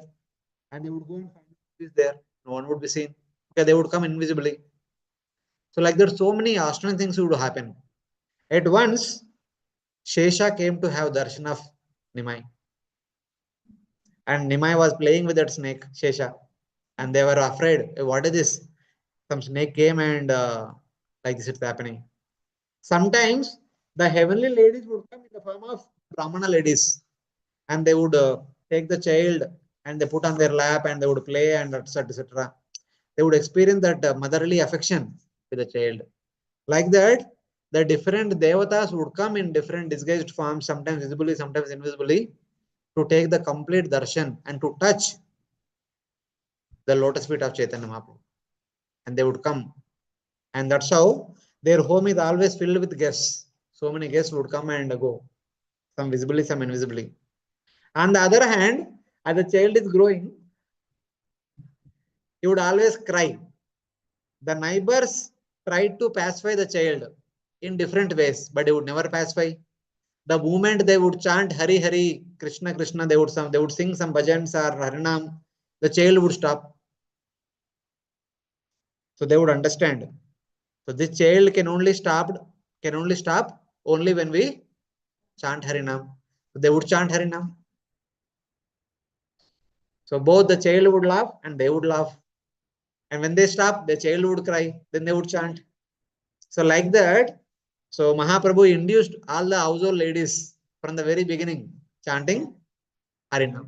S1: And they would go and find who is there. No one would be seen because they would come invisibly. So like that, so many astonishing things would happen. At once, Shesha came to have darshan of Nimai. And Nimai was playing with that snake, Shesha. And they were afraid. "Hey, what is this? Some snake came and like this it's happening." Sometimes the heavenly ladies would come in the form of Brahmana ladies. And they would take the child and they put on their lap and they would play and etc. etc. They would experience that motherly affection with the child. Like that, the different devatas would come in different disguised forms, sometimes visibly, sometimes invisibly, to take the complete darshan and to touch the lotus feet of Chaitanya Mahaprabhu. And they would come. And that's how their home is always filled with guests. So many guests would come and go, some visibly, some invisibly. On the other hand, as the child is growing, he would always cry. The neighbors tried to pacify the child in different ways, but he would never pacify. The moment they would chant Hari Hari, Krishna Krishna, they would sing some bhajans or Harinam, the child would stop. So they would understand. So this child can only stop only when we chant Harinam. So they would chant Harinam. So both the child would laugh and they would laugh. And when they stop, the child would cry. Then they would chant. So like that, so Mahaprabhu induced all the household ladies from the very beginning chanting Harinam.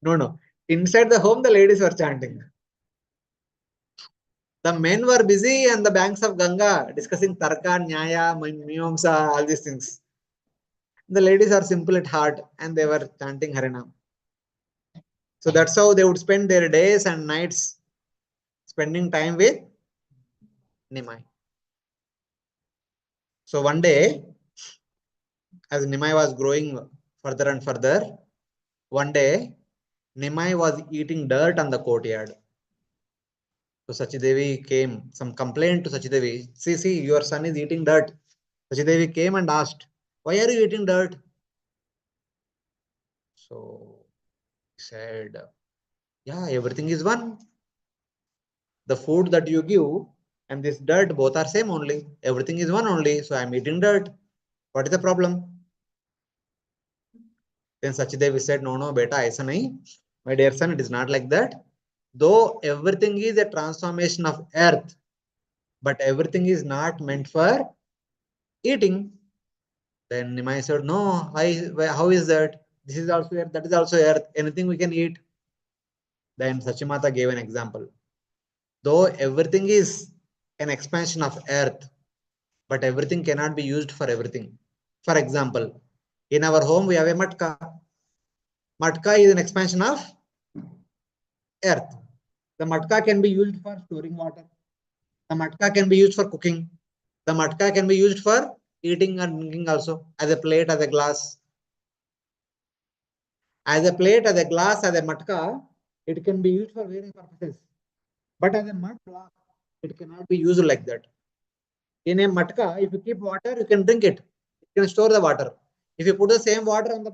S1: No, no. Inside the home, the ladies were chanting. The men were busy on the banks of Ganga discussing Tarka, Nyaya, Mimamsa, all these things. The ladies are simple at heart and they were chanting Harinam. So that's how they would spend their days and nights spending time with Nimai. So one day, as Nimai was growing further and further, one day Nimai was eating dirt on the courtyard. So Sachidevi came, some complaint to Sachidevi. See, your son is eating dirt. Sachidevi came and asked, "Why are you eating dirt?" So he said, "Yeah, everything is one. The food that you give and this dirt both are same only. Everything is one only. So I'm eating dirt. What is the problem?" Then Sachidevi said, "No, beta, aisa nahi. My dear son, it is not like that. Though everything is a transformation of earth, but everything is not meant for eating." Then Nimai said, "No, how is that? This is also earth, that is also earth. Anything we can eat." Then Sachimata gave an example. Though everything is an expansion of earth, but everything cannot be used for everything. For example, in our home we have a matka. Matka is an expansion of earth. The matka can be used for storing water. The matka can be used for cooking. The matka can be used for eating and drinking also, as a plate, as a glass. As a plate, as a glass, as a matka, it can be used for various purposes. But as a mud block, it cannot be used like that. In a matka, if you keep water, you can drink it. You can store the water. If you put the same water on the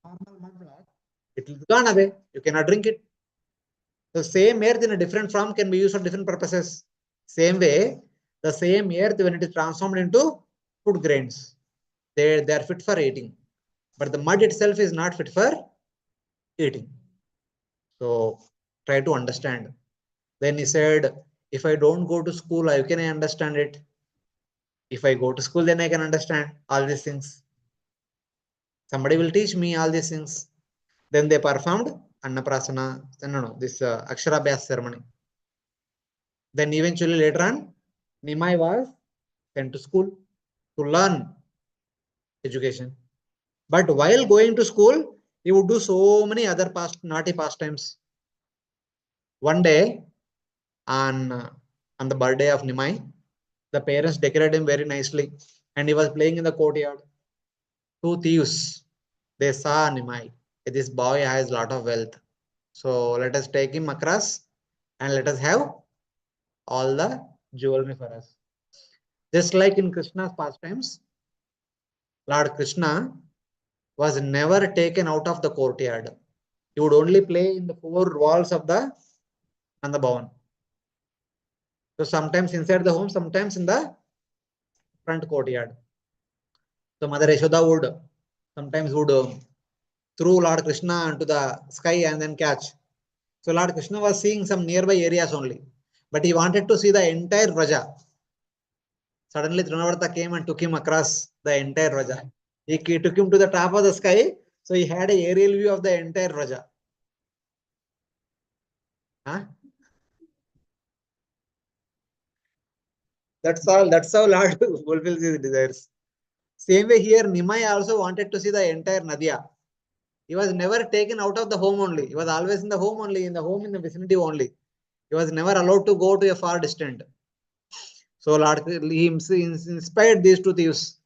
S1: normal mud block, it is gone away. You cannot drink it. The same earth in a different form can be used for different purposes. Same way, the same earth when it is transformed into food grains, they are fit for eating. But the mud itself is not fit for eating. So try to understand. Then he said, if I don't go to school, how can I understand it? If I go to school, then I can understand all these things. Somebody will teach me all these things. Then they performed Annaprasana, no, this Aksharabhyas ceremony. Then eventually later on, Nimai was sent to school to learn education. But while going to school, he would do so many other naughty pastimes. One day, on, uh, on the birthday of Nimai, the parents decorated him very nicely, and he was playing in the courtyard. Two thieves, they saw Nimai. This boy has a lot of wealth. So let us take him across and let us have all the jewelry for us. Just like in Krishna's pastimes, Lord Krishna was never taken out of the courtyard. He would only play in the four walls of the Nanda. So sometimes inside the home, sometimes in the front courtyard. So Mother Yashoda would sometimes would throw Lord Krishna into the sky and then catch. So Lord Krishna was seeing some nearby areas only, but he wanted to see the entire Vraja. Suddenly Trinavarta came and took him across the entire Vraja. He took him to the top of the sky, so he had a aerial view of the entire Vraja. Huh? That's all. That's how Lord fulfills his desires. Same way here, Nimai also wanted to see the entire Nadia. He was never taken out of the home only. He was always in the home only, in the home in the vicinity only. He was never allowed to go to a far distant. So Lord he inspired these two thieves.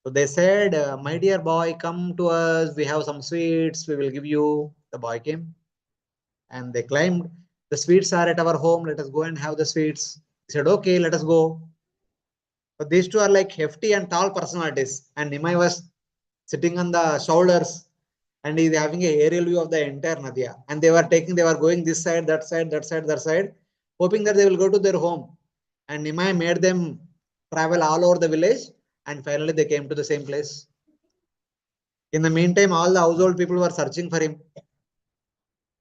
S1: So they said, my dear boy, come to us. We have some sweets. We will give you. The boy came and they climbed. The sweets are at our home. Let us go and have the sweets. He said, okay, let us go. But these two are like hefty and tall personalities. And Nimai was sitting on the shoulders and he's having a aerial view of the entire Nadia. And they were going this side, that side, that side, that side, hoping that they will go to their home. And Nimai made them travel all over the village. And finally they came to the same place. In the meantime, all the household people were searching for him.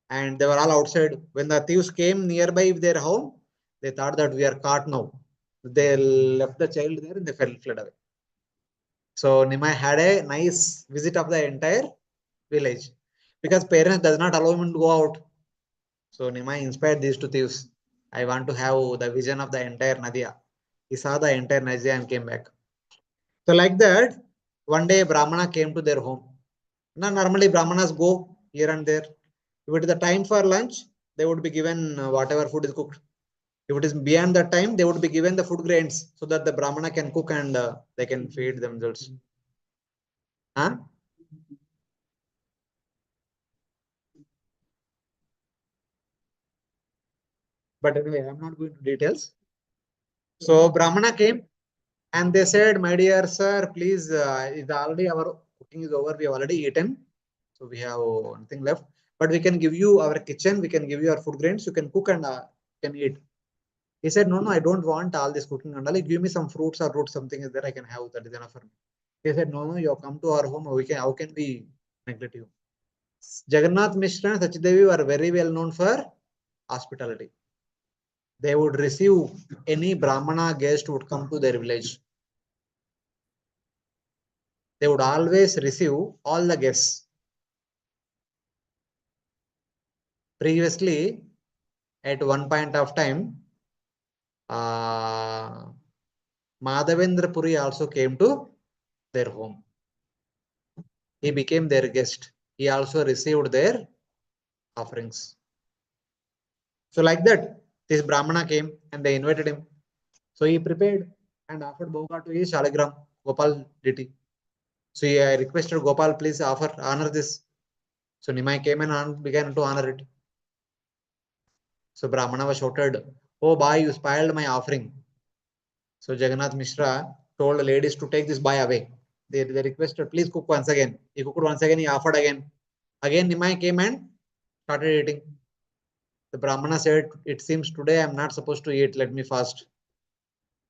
S1: And they were all outside. When the thieves came nearby their home, they thought that we are caught now. They left the child there and they fled away. So Nimai had a nice visit of the entire village because parents does not allow him to go out. So Nimai inspired these two thieves. I want to have the vision of the entire Nadia. He saw the entire Nadia and came back. So like that, one day Brahmana came to their home. Now normally Brahmanas go here and there. If it is the time for lunch, they would be given whatever food is cooked. If it is beyond that time, they would be given the food grains so that the Brahmana can cook and they can feed themselves. Huh? But anyway, I'm not going to details. So Brahmana came and they said, my dear sir, please, is already our cooking is over. We have already eaten. So we have nothing left. But we can give you our kitchen. We can give you our food grains. You can cook and can eat. He said, no, I don't want all this cooking and all. Give me some fruits or roots, something is there I can have. That is enough for me. He said, no, you have come to our home. How can we neglect you? Jagannath Mishra and Sachidevi were very well known for hospitality. They would receive any Brahmana guest would come to their village. They would always receive all the guests. Previously, at one point of time, uh, Madhavendra Puri also came to their home. He became their guest. He also received their offerings. So like that, this Brahmana came and they invited him. So he prepared and offered Bhoga to his Shaligram, Gopal deity. So he requested Gopal, please honor this. So Nimai came and began to honor it. So Brahmana was shouted, "Oh boy, you spoiled my offering." So Jagannath Mishra told the ladies to take this boy away. They requested, please cook once again. He cooked once again, he offered again. Again Nimai came and started eating. The Brahmana said, it seems today I am not supposed to eat, let me fast.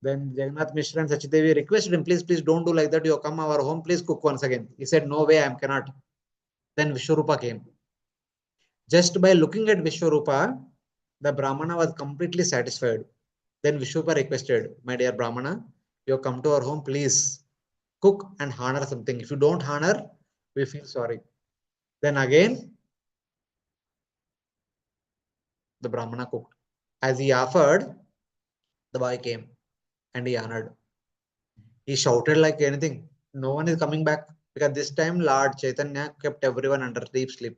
S1: Then Jagannath Mishra and Sachidevi requested him, please, please don't do like that. You come our home, please cook once again. He said, no way, I cannot. Then Vishwarupa came. Just by looking at Vishwarupa, the Brahmana was completely satisfied. Then Vishwarupa requested, my dear Brahmana, you have come to our home, please cook and honor something. If you don't honor, we feel sorry. Then again, the Brahmana cooked. As he offered, the boy came and he honored. He shouted like anything. No one is coming back because this time Lord Chaitanya kept everyone under deep sleep.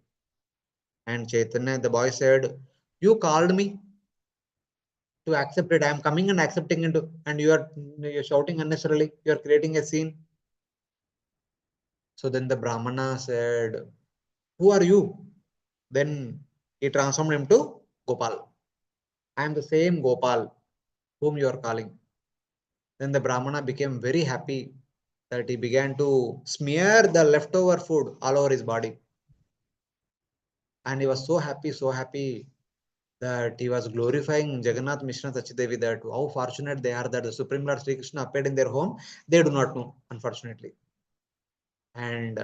S1: And Chaitanya, the boy said, you called me to accept it. I am coming and accepting it. And you're shouting unnecessarily. You're creating a scene. So then the Brahmana said, who are you? Then he transformed him to Gopal. I am the same Gopal whom you are calling. Then the Brahmana became very happy that he began to smear the leftover food all over his body. And he was so happy that he was glorifying Jagannath Mishra and Sachidevi that how fortunate they are that the Supreme Lord Sri Krishna appeared in their home. They do not know, unfortunately. And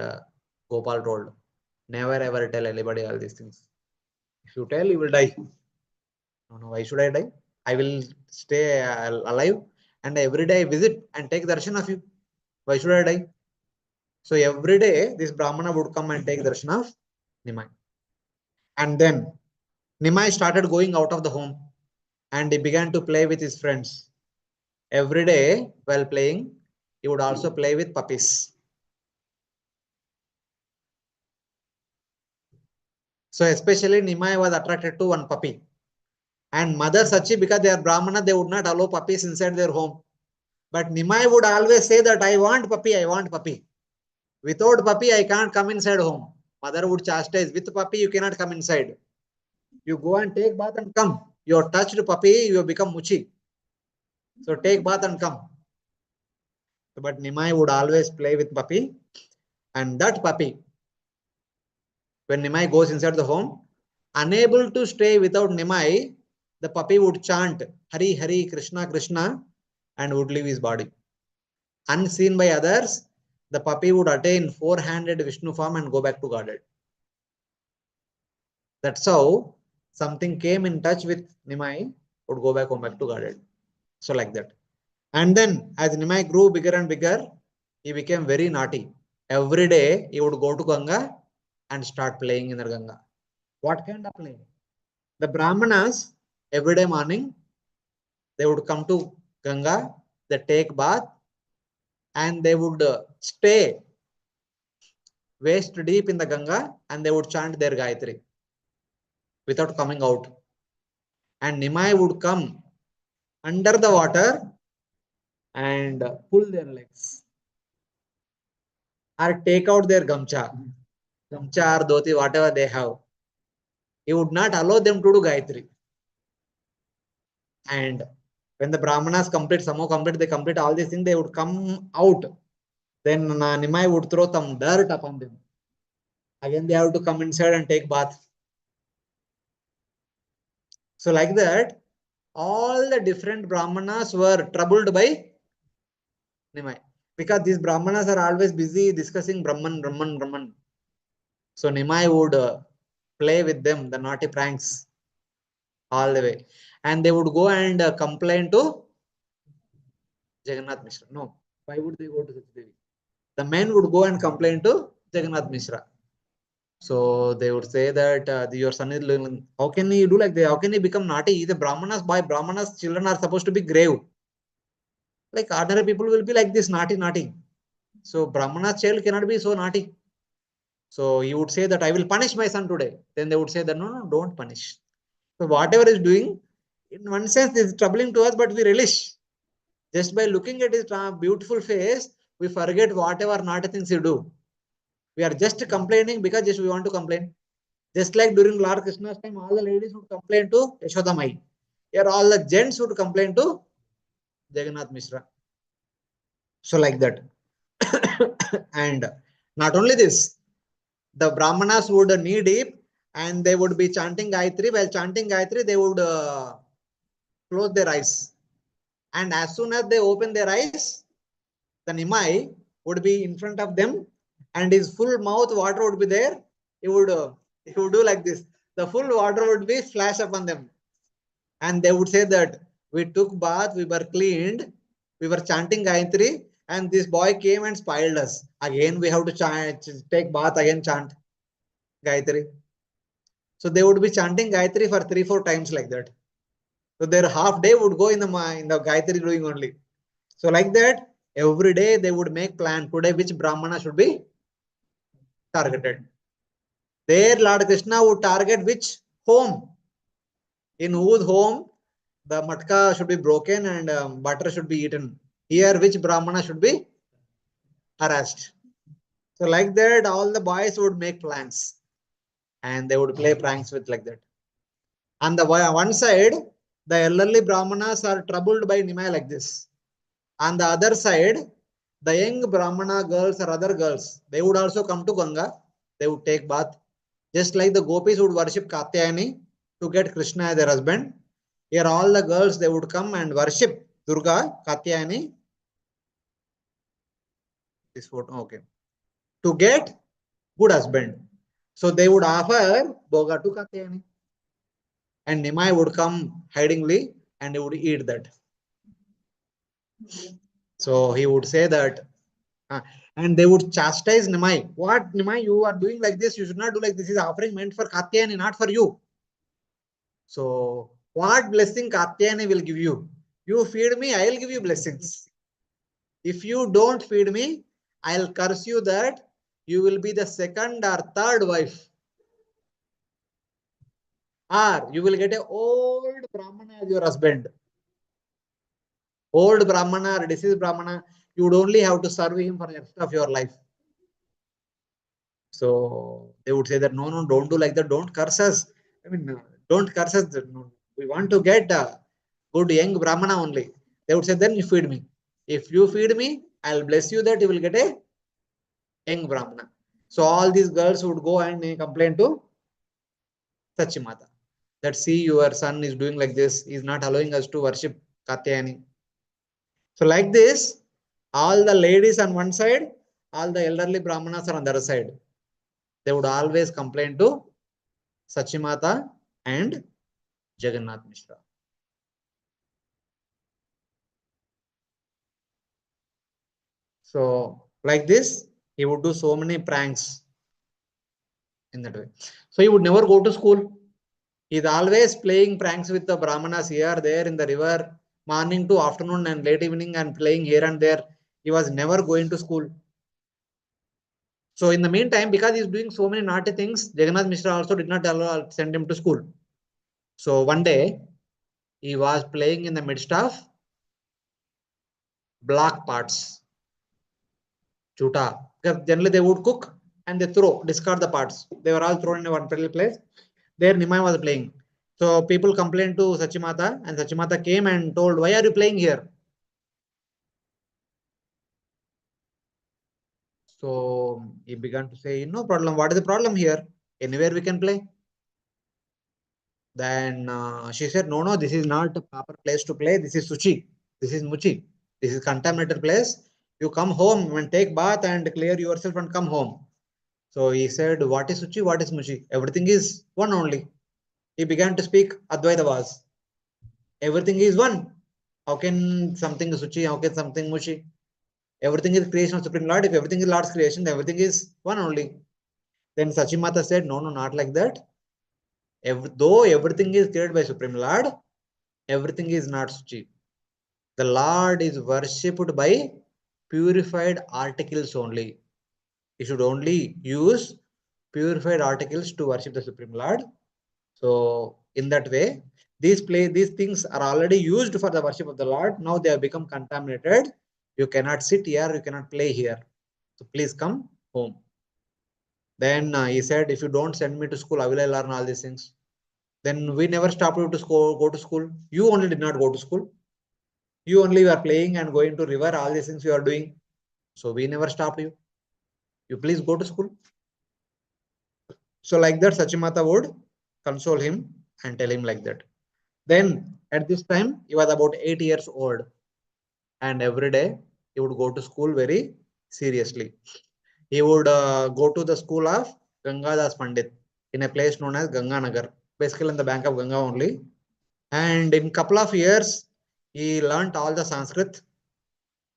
S1: Gopal told, never ever tell anybody all these things. If you tell, you will die. No, no, why should I die? I will stay alive and every day I visit and take darshan of you. Why should I die? So every day this Brahmana would come and take darshan of Nimai. And then Nimai started going out of the home and he began to play with his friends. Every day while playing, he would also play with puppies. So especially Nimai was attracted to one puppy. And Mother Sachi, because they are Brahmana, they would not allow puppies inside their home. But Nimai would always say that I want puppy, I want puppy. Without puppy, I can't come inside home. Mother would chastise, with puppy, you cannot come inside. You go and take bath and come. You are touched puppy, you have become muchi. So take bath and come. But Nimai would always play with puppy. And that puppy, when Nimai goes inside the home, unable to stay without Nimai, the puppy would chant Hari Hari Krishna Krishna and would leave his body. Unseen by others, the puppy would attain four-handed Vishnu form and go back to Godhead. That's how something came in touch with Nimai, would go back home back to Godhead. So like that. And then as Nimai grew bigger and bigger, he became very naughty. Every day he would go to Ganga and start playing in the Ganga. What kind of play? The Brahmanas, every day morning, they would come to Ganga, they take bath, and they would stay waist deep in the Ganga and they would chant their Gayatri without coming out. And Nimai would come under the water and pull their legs or take out their gamcha or dhoti, whatever they have. He would not allow them to do Gayatri. And when the Brahmanas somehow complete, they complete all these things, they would come out. Then Nimai would throw some dirt upon them. Again, they have to come inside and take bath. So like that, all the different Brahmanas were troubled by Nimai. Because these Brahmanas are always busy discussing Brahman, Brahman, Brahman. So Nimai would play with them, the naughty pranks, all the way. And they would go and complain to Jagannath Mishra. No, why would they go to Sachidevi? The men would go and complain to Jagannath Mishra. So they would say that your son is living. How can he do like that? How can he become naughty? He's a Brahmanas boy. Brahmanas children are supposed to be grave. Like ordinary people will be like this naughty, naughty. So Brahmana's child cannot be so naughty. So he would say that I will punish my son today. Then they would say that no, no, don't punish. So whatever is doing, in one sense, is troubling to us, but we relish. Just by looking at his beautiful face, we forget whatever naughty things he do. We are just complaining because just we want to complain. Just like during Lord Krishna's time, all the ladies would complain to Yashoda Mai. Here, all the gents would complain to Jagannath Mishra. So like that. And not only this, the Brahmanas would knee deep and they would be chanting Gayatri. While chanting Gayatri, they would close their eyes. And as soon as they open their eyes, the Nimai would be in front of them and his full mouth water would be there. He would do like this. The full water would be flash upon them. And they would say that we took bath, we were cleaned, we were chanting Gayatri, and this boy came and spoiled us. Again, we have to take bath, again chant Gayatri. So they would be chanting Gayatri for 3-4 times like that. So their half day would go in the Gayatri doing only. So like that, every day they would make plan today which Brahmana should be targeted. There Lord Krishna would target which home. In whose home the matka should be broken and butter should be eaten. Here which Brahmana should be harassed. So like that, all the boys would make plans and they would play pranks with like that. On the one side, the elderly Brahmanas are troubled by Nimai like this. On the other side, the young Brahmana girls or other girls, they would also come to Ganga. They would take bath. Just like the gopis would worship Katyayani to get Krishna as their husband. Here all the girls, they would come and worship Durga, Katyayani. This photo, okay. To get good husband. So they would offer Boga to Katyayani. And Nimai would come hidingly and he would eat that. So he would say that, and they would chastise Nimai. What, Nimai, you are doing like this? You should not do like this. This is offering meant for Katyayani, not for you. So what blessing Katyayani will give you? You feed me, I will give you blessings. If you don't feed me, I'll curse you that you will be the second or third wife. Or you will get an old Brahmana as your husband. Old Brahmana or deceased Brahmana, you would only have to serve him for the rest of your life. So they would say that, no, no, don't do like that. Don't curse us. I mean, don't curse us. No, we want to get a good young Brahmana only. They would say, then you feed me. If you feed me, I'll bless you that you will get a young Brahmana. So all these girls would go and complain to Sachimata that, see, your son is doing like this. He's not allowing us to worship Katyayani. So like this, all the ladies on one side, all the elderly Brahmanas are on the other side. They would always complain to Sachimata and Jagannath Mishra. So like this, he would do so many pranks in that way. So he would never go to school. He's always playing pranks with the Brahmanas here, there in the river, morning to afternoon and late evening and playing here and there. He was never going to school. So in the meantime, because he's doing so many naughty things, Jagannath Mishra also did not send him to school. So one day, he was playing in the midst of black parts. Chuta. Because generally they would cook and they discard the parts. They were all thrown in one place. There Nimai was playing. So people complained to Sachimata and Sachimata came and told, why are you playing here? So he began to say, no problem. What is the problem here? Anywhere we can play. Then she said, no, no, this is not a proper place to play. This is Suchi. This is Muchi. This is contaminated place. You come home and take bath and clear yourself and come home. So he said, what is Suchi? What is Muchi? Everything is one only. He began to speak Advaitavas. Everything is one. How can something is Suchi? How can something Muchi? Everything is creation of Supreme Lord. If everything is Lord's creation, then everything is one only. Then Sachimata said, no, no, not like that. Though everything is created by Supreme Lord, everything is not Suchi. The Lord is worshipped by purified articles only. You should only use purified articles to worship the Supreme Lord. So In that way, these things are already used for the worship of the Lord. Now they have become contaminated. You cannot sit here, you cannot play here. So please come home. Then he said, if you don't send me to school, how will I learn all these things? Then we never stopped you to school, go to school. You only did not go to school. You only were playing and going to river, all these things you are doing. So we never stopped you. You please go to school. So like that, Sachimata would console him and tell him like that. Then at this time, he was about 8 years old. And every day he would go to school very seriously. He would go to the school of Gangadas Pandit in a place known as Ganganagar, basically in the bank of Ganga only. And in couple of years, he learnt all the Sanskrit.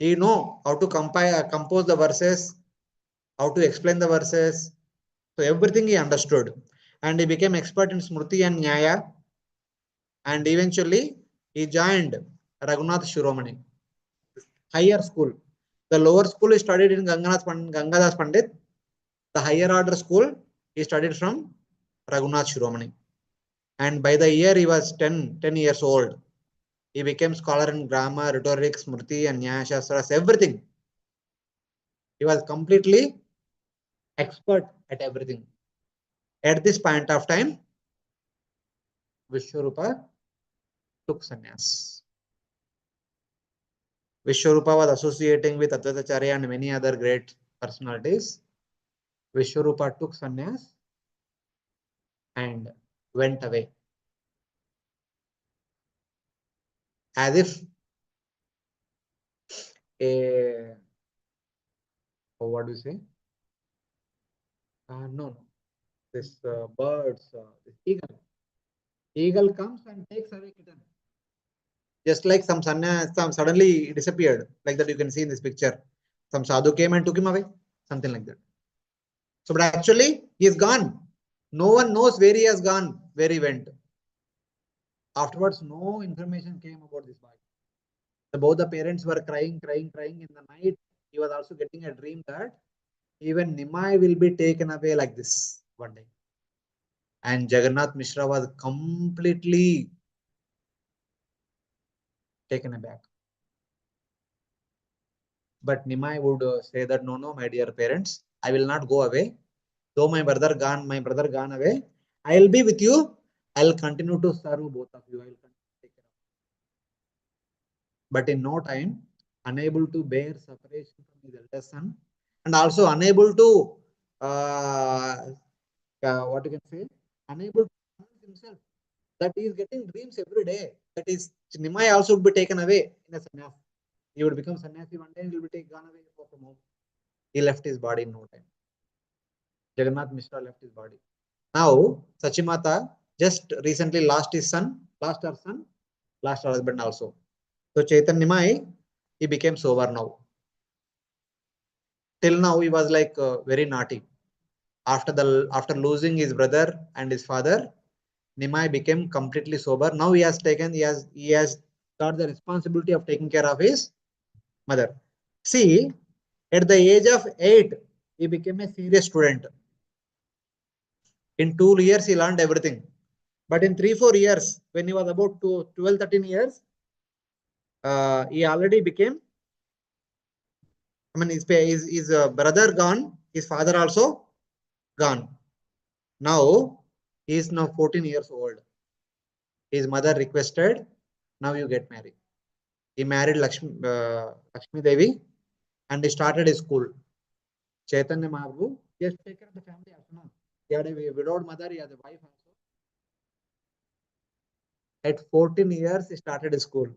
S1: He know how to compose the verses, how to explain the verses. So everything he understood. And he became expert in Smriti and Nyaya. And eventually, he joined Raghunath Shiromani, higher school. The lower school he studied in Gangadas Pandit. The higher order school he studied from Raghunath Shiromani. And by the year he was 10 years old, he became scholar in grammar, rhetoric, smriti, and nyaya shastras, everything. He was completely expert at everything. At this point of time, Vishwarupa took sannyas. Vishwarupa was associating with Advaitacharya and many other great personalities. Vishwarupa took sannyas and went away. As if a, what do you say? No. This birds, this eagle. Eagle comes and takes away kitten. Just like some suddenly disappeared, like that you can see in this picture. Some sadhu came and took him away, something like that. So, but actually, he is gone. No one knows where he has gone, where he went. Afterwards, no information came about this boy. Both the parents were crying in the night. He was also getting a dream that even Nimai will be taken away like this one day. And Jagannath Mishra was completely taken aback. But Nimai would say that, no, my dear parents, I will not go away. Though my brother gone away, I'll be with you. I'll continue to serve both of you. I'll continue to take care of you. But in no time, unable to bear separation from his elder son, and also unable to, what you can say, unable to convince himself that he is getting dreams every day. That is, Nimai also would be taken away in a sannyas. He would become sannyasi one day and he will be gone away from home. He left his body in no time. Jagannath Mishra left his body. Now, Sachimata just recently lost her son, lost her husband also. So Chaitanya Nimai, he became sober now. Till now, he was like very naughty. After losing his brother and his father, Nimai became completely sober. Now he has got the responsibility of taking care of his mother. See, at the age of 8, he became a serious student. In 2 years, he learned everything. But in 3-4 years, when he was about 12, 13 years, he already became, his brother gone, his father also gone. Now, he is now 14 years old. His mother requested, now you get married. He married Lakshmi Devi and he started his school. Chaitanya Mahaprabhu just take care of the family also. He had a widowed mother, he had a wife also. At 14 years, he started his school.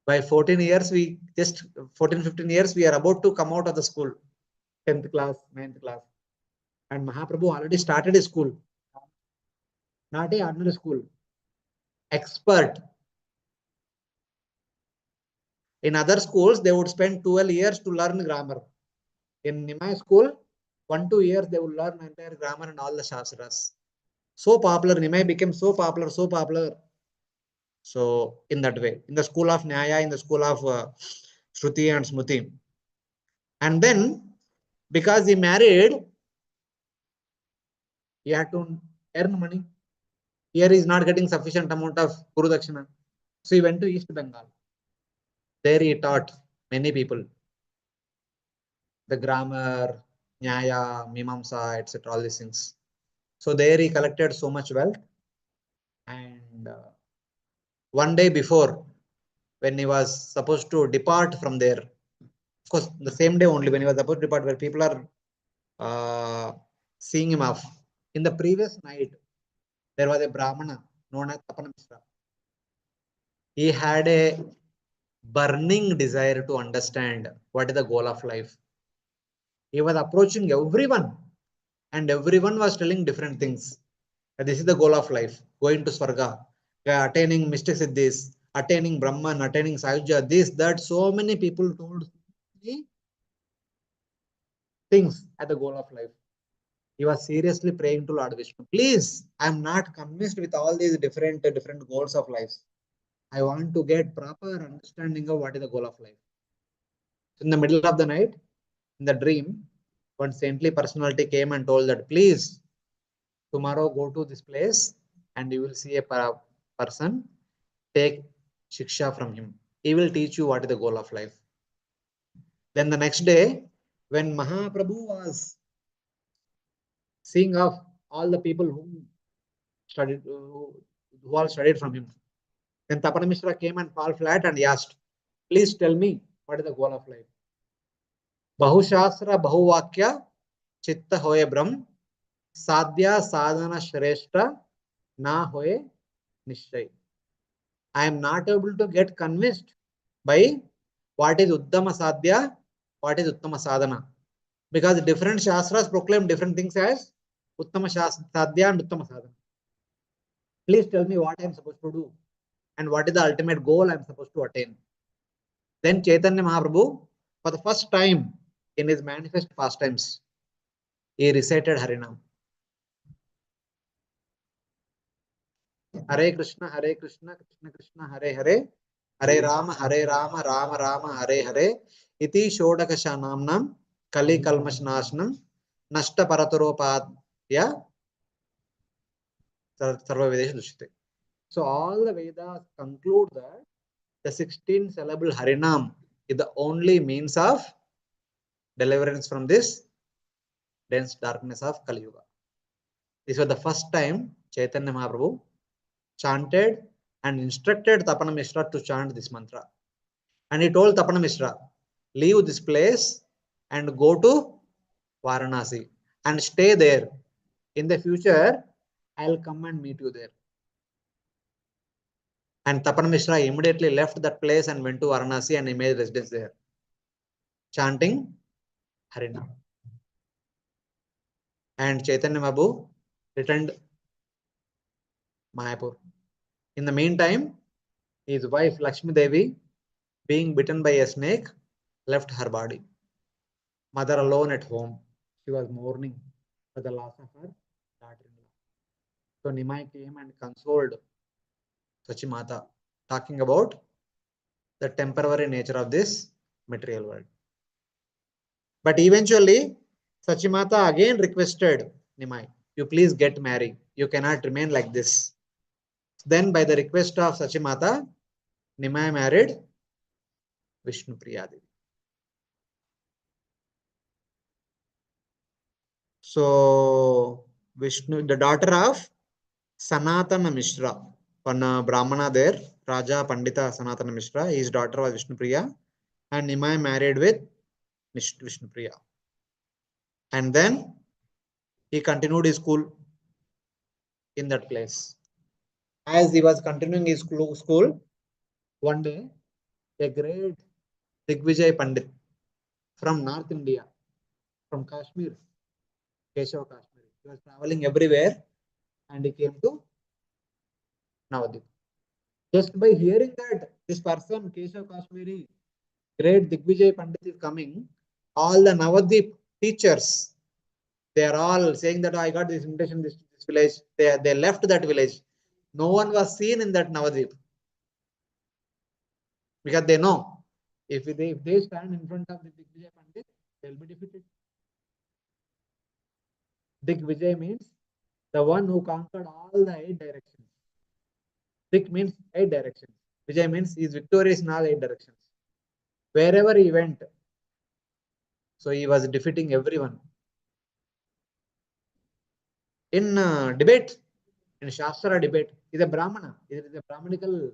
S1: By 14 years, 15 years, we are about to come out of the school, 10th class, 9th class. And Mahaprabhu already started his school. Not a ordinary school. Expert. In other schools, they would spend 12 years to learn grammar. In Nimai school, 1-2 years, they would learn entire grammar and all the shastras. So popular, Nimai became so popular, so popular. So in that way, in the school of Nyaya, in the school of Shruti and Smriti. And then, because he married, he had to earn money. Here he is not getting sufficient amount of Guru Dakshina. So he went to East Bengal. There he taught many people the grammar, Nyaya, Mimamsa, etc. All these things. So there he collected so much wealth. And one day before, when he was supposed to depart from there, of course, the same day only when he was supposed to depart, where people are seeing him off. In the previous night, there was a Brahmana known as Tapana Mishra. He had a burning desire to understand what is the goal of life. He was approaching everyone, and everyone was telling different things. This is the goal of life, going to Swarga, attaining Mystic Siddhis, attaining Brahman, attaining Sayujya, this, that. So many people told me things at the goal of life. He was seriously praying to Lord Vishnu. Please, I am not convinced with all these different goals of life. I want to get proper understanding of what is the goal of life. So in the middle of the night, in the dream, one saintly personality came and told that, please, tomorrow go to this place and you will see a person, take shiksha from him. He will teach you what is the goal of life. Then the next day, when Mahaprabhu was seeing of all the people who all studied from him, then Tapana Mishra came and fell flat and asked, please tell me what is the goal of life. Bahushastra Bahuvakya Chitta Hoye Brahm Sadhya Sadhana Shrestha Na Hoye Nishay. I am not able to get convinced by what is Uttama Sadhya, what is Uttama Sadhana. Because different Shastras proclaim different things as Uttama Sadhya and Uttama Sadhana. Please tell me what I am supposed to do and what is the ultimate goal I am supposed to attain. Then Chaitanya Mahaprabhu, for the first time in his manifest pastimes, he recited Harinam. Hare Krishna, Krishna Krishna, Hare Hare, Hare Rama, Rama Rama, Hare Hare, Iti Shodakasha Namnam, Kali Kalmash Nashnam, Nashta Parataropadya, Sarva Vedesh Dushite. So all the Vedas conclude that the 16 syllable Harinam is the only means of deliverance from this dense darkness of Kali Yuga. This was the first time Chaitanya Mahaprabhu chanted and instructed Tapana Mishra to chant this mantra. And he told Tapana Mishra, leave this place and go to Varanasi and stay there. In the future, I'll come and meet you there. And Tapana Mishra immediately left that place and went to Varanasi and he made residence there, chanting Harinam. And Chaitanya Mahaprabhu returned Mayapur. In the meantime, his wife Lakshmi Devi, being bitten by a snake, left her body. Mother alone at home, she was mourning for the loss of her daughter-in-law. So Nimai came and consoled Sachimata, talking about the temporary nature of this material world. But eventually, Sachimata again requested Nimai, you please get married. You cannot remain like this. Then by the request of Sachimata, Nimai married Vishnu Priyadevi. So Vishnu, the daughter of Sanatana Mishra, one Brahmana there, Raja Pandita Sanatana Mishra, his daughter was Vishnu Priya, and Nimai married with Vishnu Priya. And then he continued his school in that place. As he was continuing his school, one day a great Digvijay Pandit from North India, from Kashmir, Keshav Kashmir, he was traveling everywhere and he came to Navadvip. Just by hearing that this person, Keshav Kashmiri, great Digvijay Pandit is coming, all the Navadvip teachers, they are all saying that, oh, I got this invitation, this village. They left that village. No one was seen in that Navadvip. Because they know, if they stand in front of the Digvijay Pandit, they will be defeated. Digvijay means the one who conquered all the 8 directions. Sik means 8 directions. Vijay means he is victorious in all 8 directions. Wherever he went, so he was defeating everyone. In debate, in Shastra debate, is a Brahmana. It is a Brahmanical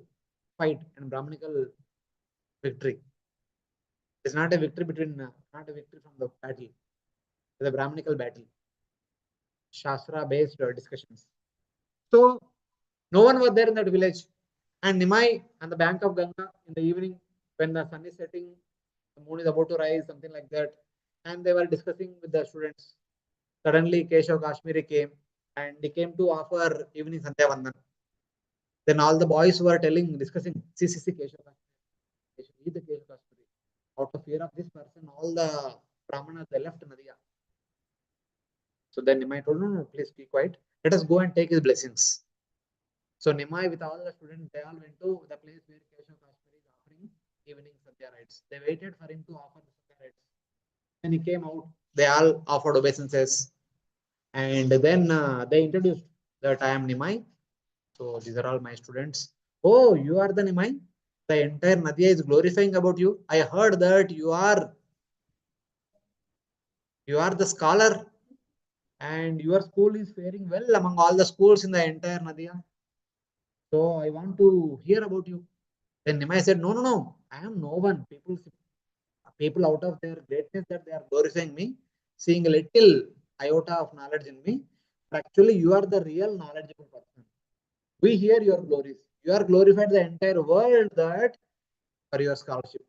S1: fight and Brahmanical victory. It's not a victory between, not a victory from the battle. It's a Brahmanical battle. Shastra based discussions. So no one was there in that village. And Nimai on the bank of Ganga in the evening when the sun is setting, the moon is about to rise, something like that. And they were discussing with the students. Suddenly Keshav Kashmiri came and he came to offer evening Sandhya Vandan. Then all the boys were telling, discussing, see, Keshav Kashmiri, he the Keshav Kashmiri. Out of fear of this person, all the Brahmanas, they left Nadia. So then Nimai told, no, please be quiet. Let us go and take his blessings. So Nimai with all the students, they all went to the place where Keshav Kashmiri is offering evening Sandhya rites. They waited for him to offer the Sandhya rites. When he came out, they all offered obeisances. And then they introduced that I am Nimai. So these are all my students. Oh, you are the Nimai? The entire Nadia is glorifying about you. I heard that you are the scholar and your school is faring well among all the schools in the entire Nadia. So I want to hear about you. Then Nimai said, no, I am no one. People out of their greatness that they are glorifying me, seeing a little iota of knowledge in me. But actually, you are the real knowledgeable person. We hear your glories. You are glorified the entire world that for your scholarship.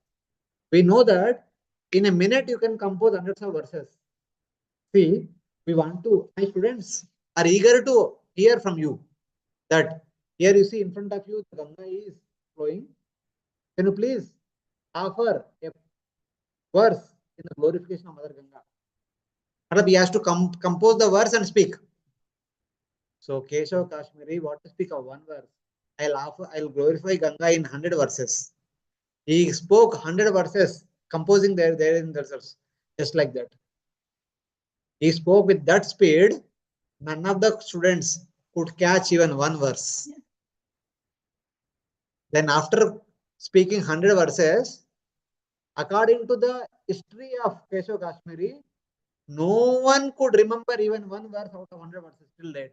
S1: We know that in a minute you can compose hundreds of verses. See, we want to, my students are eager to hear from you that here you see in front of you, the Ganga is flowing. Can you please offer a verse in the glorification of Mother Ganga? And he has to compose the verse and speak. So Keshav Kashmiri, what to speak of one verse? I'll glorify Ganga in 100 verses. He spoke 100 verses, composing there in themselves, just like that. He spoke with that speed, none of the students could catch even one verse. Then after speaking 100 verses, according to the history of Keshav Kashmiri, no one could remember even one verse out of 100 verses till date.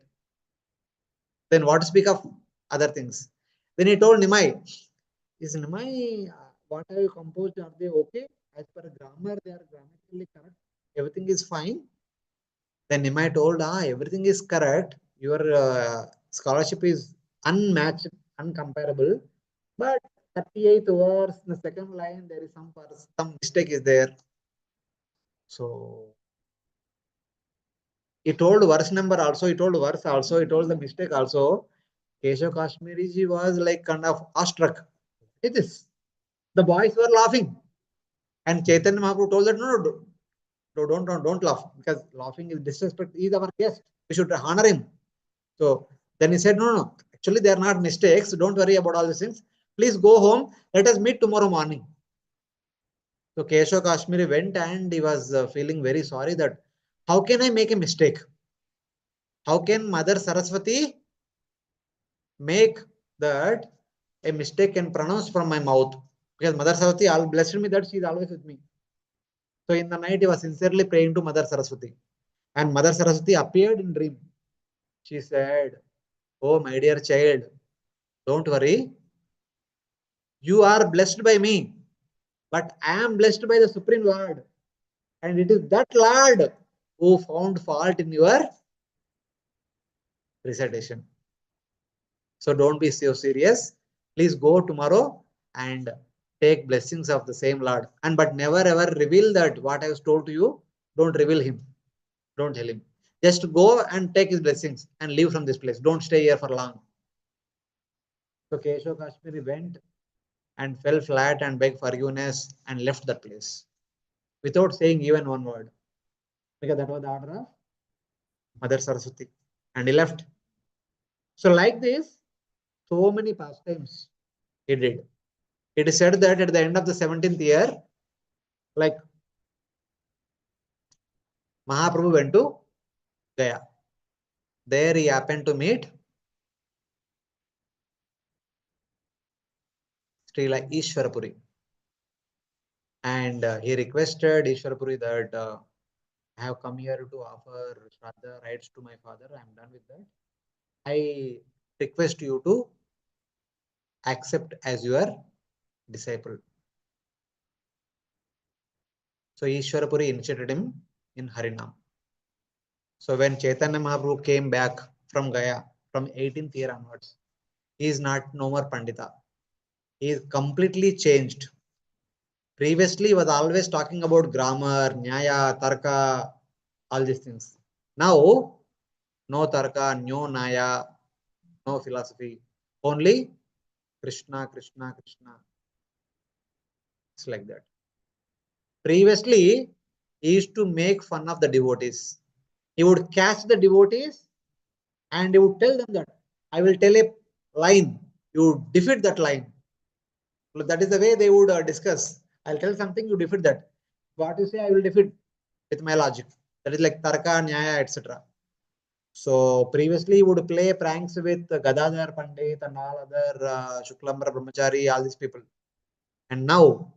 S1: Then what to speak of other things? Then he told Nimai, is Nimai, what have you composed? Are they okay? As per grammar, they are grammatically correct. Everything is fine. Then Nimai told, everything is correct. Your scholarship is unmatched, uncomparable. But 38th verse, in the second line, there is some mistake is there. So he told verse number also, he told verse also, he told the mistake also. Keshav Kashmiri ji was like kind of awestruck. It is. The boys were laughing. And Chaitanya Mahaprabhu told that, don't laugh, because laughing is disrespect. He is our guest. We should honor him. So then he said, no. Actually, they are not mistakes. Don't worry about all these things. Please go home. Let us meet tomorrow morning. So Keshav Kashmiri went and he was feeling very sorry that how can I make a mistake? How can Mother Saraswati make that a mistake can pronounce from my mouth? Because Mother Saraswati all blessed me that she is always with me. So in the night, he was sincerely praying to Mother Saraswati. And Mother Saraswati appeared in dream. She said, oh, my dear child, don't worry. You are blessed by me, but I am blessed by the Supreme Lord. And it is that Lord who found fault in your recitation. So don't be so serious. Please go tomorrow and take blessings of the same Lord. And but never ever reveal that what I was told to you. Don't reveal him. Don't tell him. Just go and take his blessings and leave from this place. Don't stay here for long. So Keshav Kashmiri went and fell flat and begged forgiveness and left that place without saying even one word. Because that was the order of Mother Saraswati. And he left. So like this, so many pastimes he did. It is said that at the end of the 17th year, like Mahaprabhu went to Gaya. There he happened to meet Srila Ishwarapuri. And he requested Ishwarapuri that I have come here to offer Shraddha rites to my father. I am done with that. I request you to accept as your disciple. So Ishwarapuri initiated him in Harinam. So when Chaitanya Mahaprabhu came back from Gaya from 18th year onwards, he is not no more Pandita. He is completely changed. Previously, he was always talking about grammar, Nyaya, Tarka, all these things. Now, no Tarka, no Nyaya, no philosophy, only Krishna, Krishna, Krishna. It's like that. Previously, he used to make fun of the devotees. He would catch the devotees and he would tell them that I will tell a line, you defeat that line. So that is the way they would discuss. I'll tell something, you defeat that. What you say, I will defeat with my logic. That is like Tarka, Nyaya, etc. So previously, he would play pranks with Gadadhar Pandit and all other Shuklambar Brahmachari, all these people. And now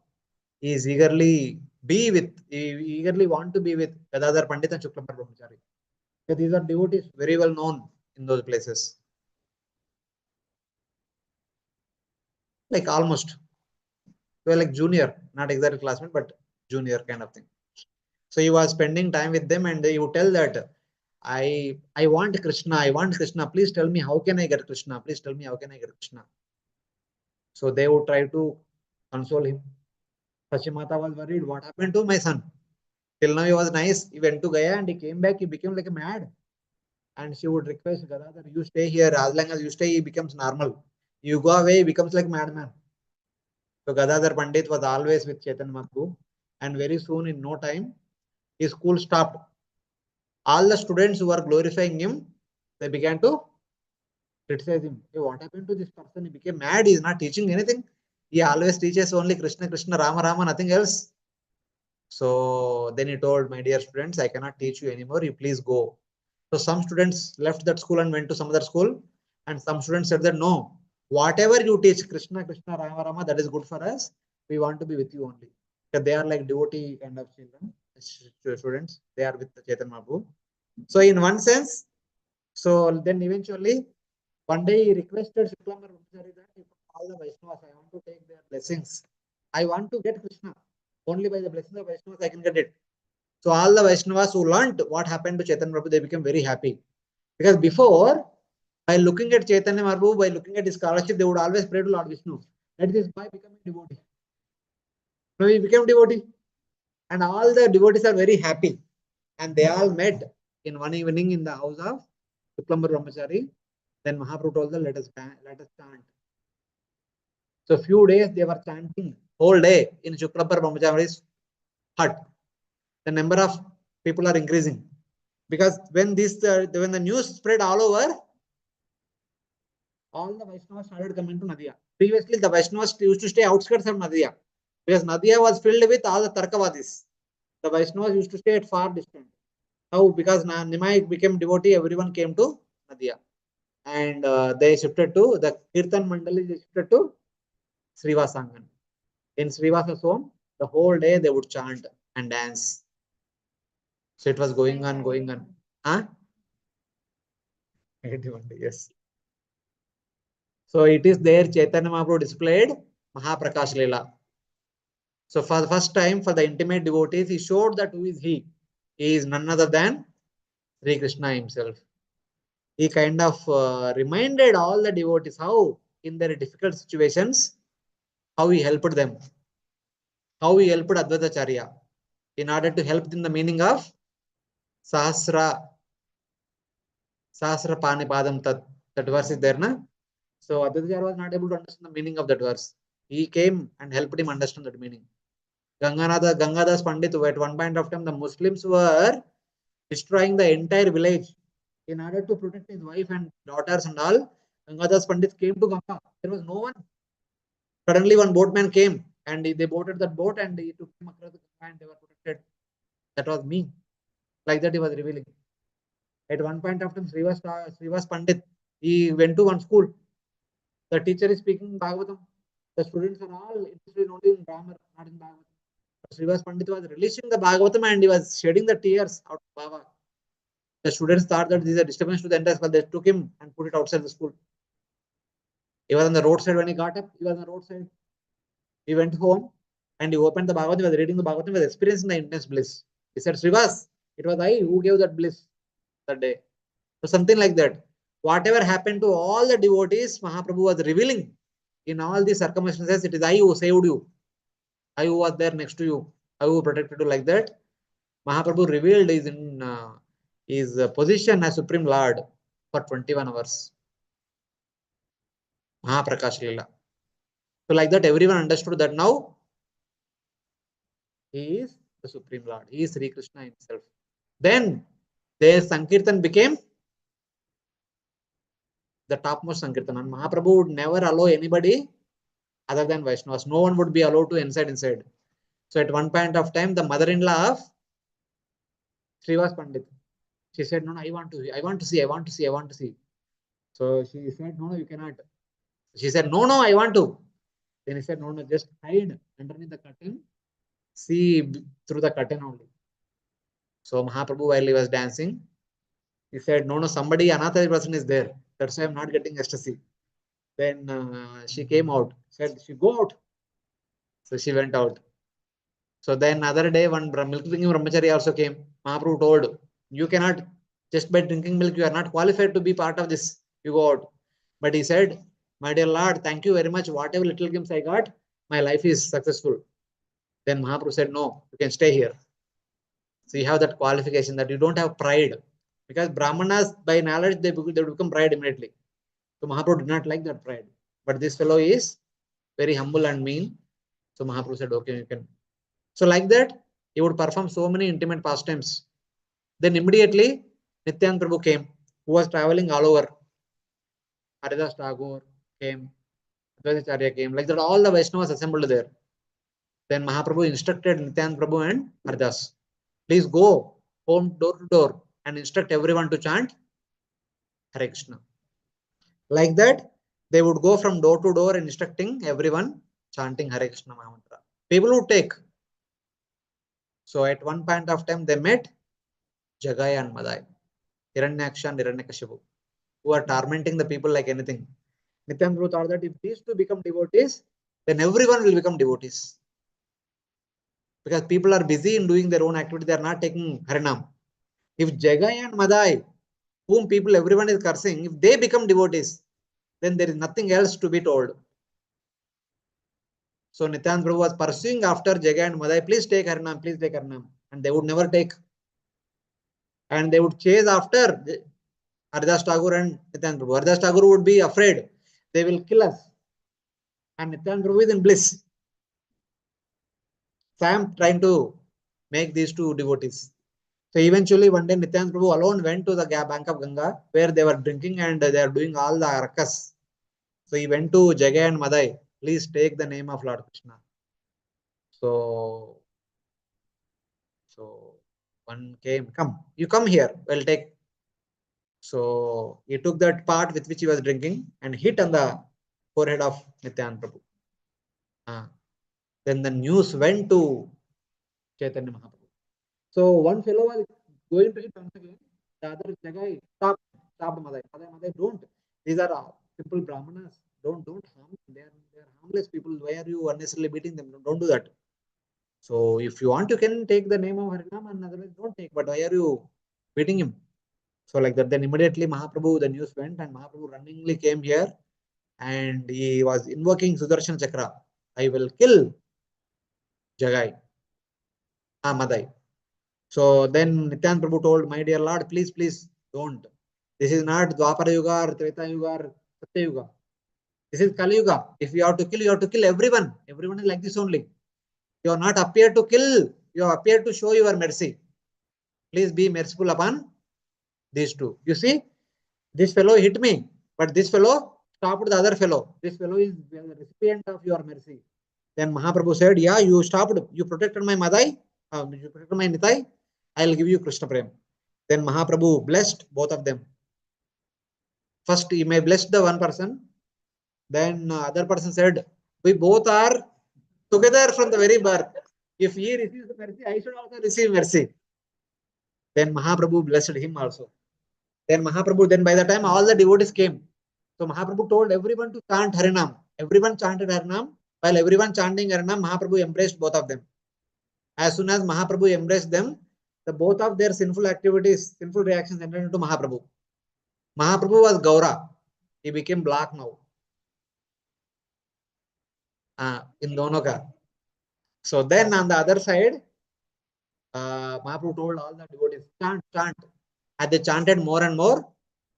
S1: he is eagerly want to be with Gadadhar Pandit and Shuklambar Brahmachari. So these are devotees very well known in those places. Like almost. They were like junior, not exactly classmate, but junior kind of thing. So he was spending time with them and he would tell that I want Krishna, I want Krishna. Please tell me how can I get Krishna? Please tell me how can I get Krishna? So they would try to console him. Sachimata was worried, what happened to my son? Till now he was nice. He went to Gaya and he came back, he became like a mad. And she would request Gadadhar, you stay here. As long as you stay, he becomes normal. You go away, he becomes like madman. So Gadadhar Pandit was always with Chaitanya Mahaprabhu. And very soon, in no time, his school stopped. All the students who were glorifying him, they began to criticize him. Hey, what happened to this person? He became mad. He is not teaching anything. He always teaches only Krishna, Krishna, Rama, Rama, nothing else. So then he told, my dear students, I cannot teach you anymore. You please go. So some students left that school and went to some other school. And some students said that no, whatever you teach, Krishna, Krishna, Rama, Rama, that is good for us. We want to be with you only. Because they are like devotee kind of children, students. They are with Chaitanya Mahaprabhu. So in one sense, so then eventually one day he requested Shuklambar Brahmachari that all the Vaishnavas, I want to take their blessings. I want to get Krishna. Only by the blessing of Vaishnavas I can get it. So all the Vaishnavas who learned what happened to Chaitanya Mahaprabhu, they became very happy. Because before, by looking at Chaitanya Mahaprabhu, by looking at his scholarship, they would always pray to Lord Vishnu. Let this boy become a devotee. So he became devotee. And all the devotees are very happy. And they all met in one evening in the house of Shuklambar Brahmachari. Then Mahaprabhu told them, let us chant. So few days they were chanting whole day in Shuklambar Brahmachari's hut. The number of people are increasing. Because when the news spread all over, all the Vaishnavas started coming to Nadia. Previously, the Vaishnavas used to stay outskirts of Nadia. Because Nadia was filled with all the Tarkavadis. The Vaishnavas used to stay at far distance. Now, because Nimai became devotee, everyone came to Nadia. And they shifted to the Kirtan Mandali, they shifted to Srivasangan. In Srivasa's home, the whole day they would chant and dance. So it was going on, going on. Huh? 81 day, yes. So it is there Chaitanya Mahaprabhu displayed Mahaprakash Lila. So for the first time, for the intimate devotees, he showed that who is he? He is none other than Sri Krishna himself. He kind of reminded all the devotees how, in their difficult situations, how he helped them, how he helped Advaitacharya in order to help in the meaning of Sahasra Pani Padam Tat. That verse is there, na? So Advaitacharya was not able to understand the meaning of that verse. He came and helped him understand that meaning. Gangadas Pandit, at one point of time, the Muslims were destroying the entire village in order to protect his wife and daughters and all. Gangadas Pandit came to Ganga. There was no one. Suddenly, one boatman came and they boated that boat and he took him across the Ganga and they were protected. That was me. Like that, he was revealing. At one point of time, Srivas Pandit, he went to one school. The teacher is speaking Bhagavatam. The students are all interested only in grammar, not in Bhagavatam. Srivas Pandit was releasing the Bhagavatam and he was shedding the tears out of Baba. The students thought that this is a disturbance to the entire school. They took him and put it outside the school. He was on the roadside when he got up. He was on the roadside. He went home and he opened the Bhagavatam. He was reading the Bhagavatam. He was experiencing the intense bliss. He said, Srivas, it was I who gave that bliss that day. So something like that. Whatever happened to all the devotees, Mahaprabhu was revealing in all these circumstances. It is I who saved you. I who was there next to you. I who protected you, like that. Mahaprabhu revealed his position as Supreme Lord for 21 hours. Mahaprakash Lila. So like that, everyone understood that now he is the Supreme Lord. He is Sri Krishna himself. Then their Sankirtan became the topmost Sankirtan. And Mahaprabhu would never allow anybody other than Vaishnavas. No one would be allowed to inside. So at one point of time, the mother-in-law of Srivas Pandit, she said, no, I want to see. So she said, no, you cannot. She said, no, I want to. Then he said, no, just hide underneath the curtain. See through the curtain only. So Mahaprabhu, while he was dancing, he said, no, somebody, another person is there. That's why I'm not getting ecstasy. Then she came out, said, she go out. So she went out. So then other day, one milk drinking brahmachari also came. Mahaprabhu told, you cannot, just by drinking milk, you are not qualified to be part of this. You go out. But he said, my dear Lord, thank you very much. Whatever little glimpse I got, my life is successful. Then Mahaprabhu said, no, you can stay here. So you have that qualification that you don't have pride. Because Brahmanas, by knowledge, they become pride immediately. So Mahaprabhu did not like that pride. But this fellow is very humble and mean. So Mahaprabhu said, okay, you can. So like that, he would perform so many intimate pastimes. Then immediately, Nityananda Prabhu came, who was traveling all over. Haridas Tagore came, Advaitacharya came, like that all the Vaishnavas assembled there. Then Mahaprabhu instructed Nityananda Prabhu and Haridas, please go home door to door and instruct everyone to chant Hare Krishna. Like that, they would go from door to door instructing everyone chanting Hare Krishna Mahamantra. People would take. So at one point of time, they met Jagaya and Madai, Hiranyaksha and Hiranyakashipu, who are tormenting the people like anything. Nityananda Prabhu thought that if these two become devotees, then everyone will become devotees. Because people are busy in doing their own activity, they are not taking Harinam. If Jagaya and Madai, whom everyone is cursing, if they become devotees, then there is nothing else to be told. So Nityananda Prabhu was pursuing after Jagaya and Madai, please take Harinam, please take Harinam. And they would never take. And they would chase after Haridas Tagore and Nityananda Prabhu. Haridas Tagore would be afraid. They will kill us. And Nityananda Prabhu is in bliss. So I am trying to make these two devotees. So eventually one day Nityananda Prabhu alone went to the bank of Ganga where they were drinking and they are doing all the arkas. So he went to Jagaya and Madai. Please take the name of Lord Krishna. So one came, come, you come here, we'll take. So he took that part with which he was drinking and hit on the forehead of Nityananda Prabhu. Then the news went to Chaitanya Mahaprabhu. So one fellow was going to hit once again. The other guy stopped Madai. Madai, don't. These are simple Brahmanas. Don't harm them. They are harmless people. Why are you unnecessarily beating them? Don't do that. So if you want, you can take the name of Harinam and otherwise don't take. But why are you beating him? So like that, then immediately Mahaprabhu, the news went and Mahaprabhu runningly came here and he was invoking Sudarshan Chakra. I will kill Jagai, Madai. So then Nityananda Prabhu told, my dear Lord, please don't. This is not Dwapara Yuga or Treta Yuga or Satya Yuga. This is Kali Yuga. If you have to kill everyone. Everyone is like this only. You are not appeared to kill. You have appeared to show your mercy. Please be merciful upon these two. You see, this fellow hit me, but this fellow stopped the other fellow. This fellow is the recipient of your mercy. Then Mahaprabhu said, yeah, you stopped. You protected my Madai. You protected my Nitai. I will give you Krishna Prem. Then Mahaprabhu blessed both of them. First, he may bless the one person. Then other person said, We both are together from the very birth. If he receives mercy, I should also receive mercy. Then Mahaprabhu blessed him also. Then Mahaprabhu, then by the time all the devotees came, so Mahaprabhu told everyone to chant Harinam. Everyone chanted Harinam. While everyone chanting Harinam, Mahaprabhu embraced both of them. As soon as Mahaprabhu embraced them, the both of their sinful activities, sinful reactions entered into Mahaprabhu. Mahaprabhu was Gaura. He became black now. In dono ka. So then on the other side, Mahaprabhu told all the devotees, chant, chant. As they chanted more and more,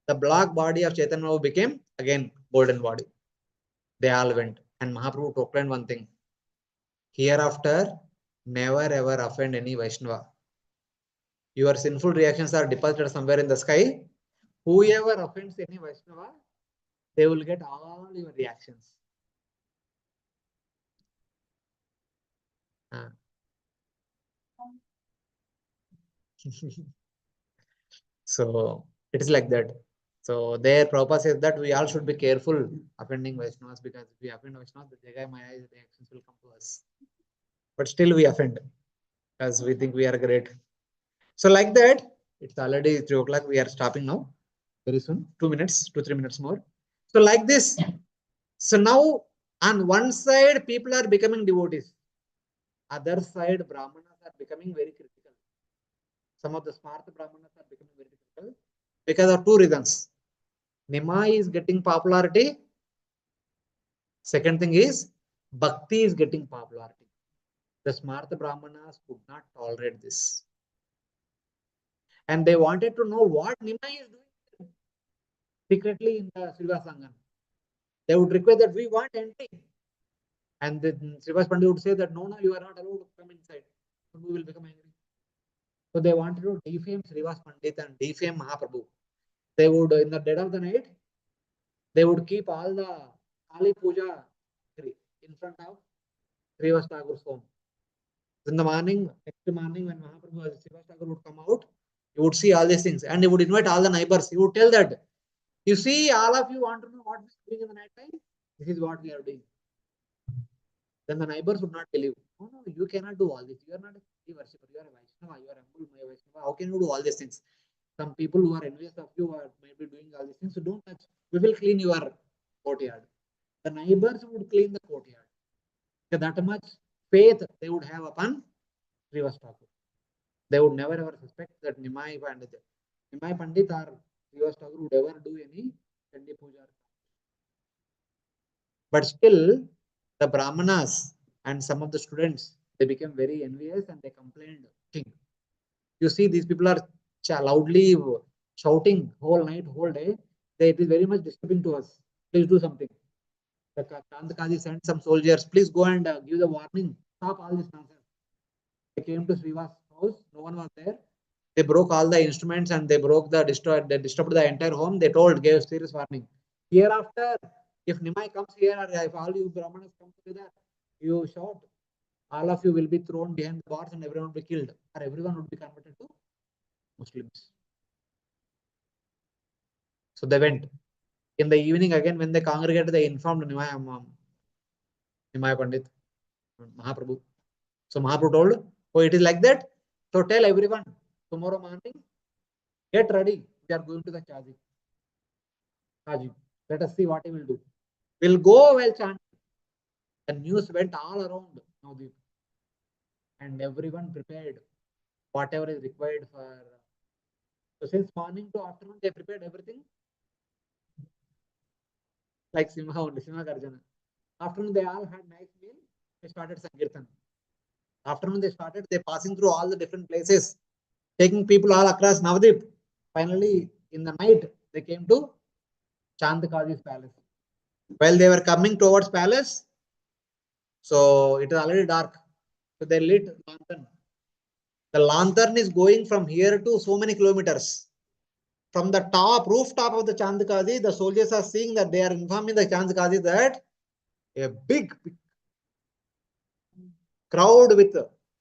S1: the black body of Chaitanya Mahaprabhu became again golden body. They all went. And Mahaprabhu proclaimed one thing. Hereafter, never ever offend any Vaishnava. Your sinful reactions are deposited somewhere in the sky. Whoever offends any Vaishnava, they will get all your reactions. So it is like that. So their purpose is that we all should be careful offending Vaishnavas, because if we offend Vaishnavas, the Jagai Maya reactions will come to us. But still we offend because we think we are great. So like that, it's already 3 o'clock. We are stopping now very soon. 2 minutes, 2-3 minutes more. So like this. So now on one side, people are becoming devotees. Other side, Brahmanas are becoming very critical. Some of the smart Brahmanas are becoming very critical because of 2 reasons. Nimai is getting popularity. Second thing is, Bhakti is getting popularity. The smart Brahmanas could not tolerate this. And they wanted to know what Nimai is doing secretly in the Srivas Sangam. They would request that we want entry. And then Srivas Pandit would say that no, you are not allowed to come inside. We will become angry. So they wanted to defame Srivas Pandit and defame Mahaprabhu. They would, in the dead of the night, they would keep all the Kali Puja in front of Srivas Thakur's home. In the morning, next morning, when Mahaprabhu Srivas Thakur would come out, you would see all these things, and he would invite all the neighbors. He would tell that, you see, all of you want to know what we are doing in the night time? This is what we are doing. Then the neighbors would not believe. No, no, you cannot do all this. You are not a worshipper. You are a Vaishnava. You are a Vaishnava. How can you do all these things? Some people who are envious of you are maybe doing all these things. So don't touch. We will clean your courtyard. The neighbors would clean the courtyard. So that much faith they would have upon Srivas Thakur. They would never ever suspect that Nimai Pandit or Srivas Thakur would ever do any Chandi Puja. But still, the Brahmanas and some of the students, they became very envious and they complained, King, you see, these people are loudly shouting whole night, whole day. It is very much disturbing to us. Please do something. The Chand Kazi sent some soldiers. Please go and give the warning. Stop all this nonsense. They came to Srivas' house. No one was there. They broke all the instruments and they they disturbed the entire home. They gave serious warning. Hereafter, if Nimai comes here or if all you Brahmanas come together, you shout, all of you will be thrown behind the bars and everyone will be killed, or everyone would be converted to Muslims. So they went. In the evening again, when they congregated, they informed Nimai Pandit, Mahaprabhu. So Mahaprabhu told, oh, it is like that. So tell everyone, tomorrow morning, get ready. We are going to the Kaji. Let us see what he will do. We'll go while chanting. The news went all around Navdeep. And everyone prepared whatever is required for. So since morning to afternoon, they prepared everything. Like Simha only, Simha Garjana. Afternoon, they all had nice meal. They started Sankirtan. Afternoon, they passing through all the different places, taking people all across Navadip. Finally, in the night, they came to Chandakaji's palace. While they were coming towards palace, so it is already dark. So they lit lantern. The lantern is going from here to so many kilometers. From the rooftop of the Chandakaji, the soldiers are seeing that they are informing the Chandakaji that a big crowd with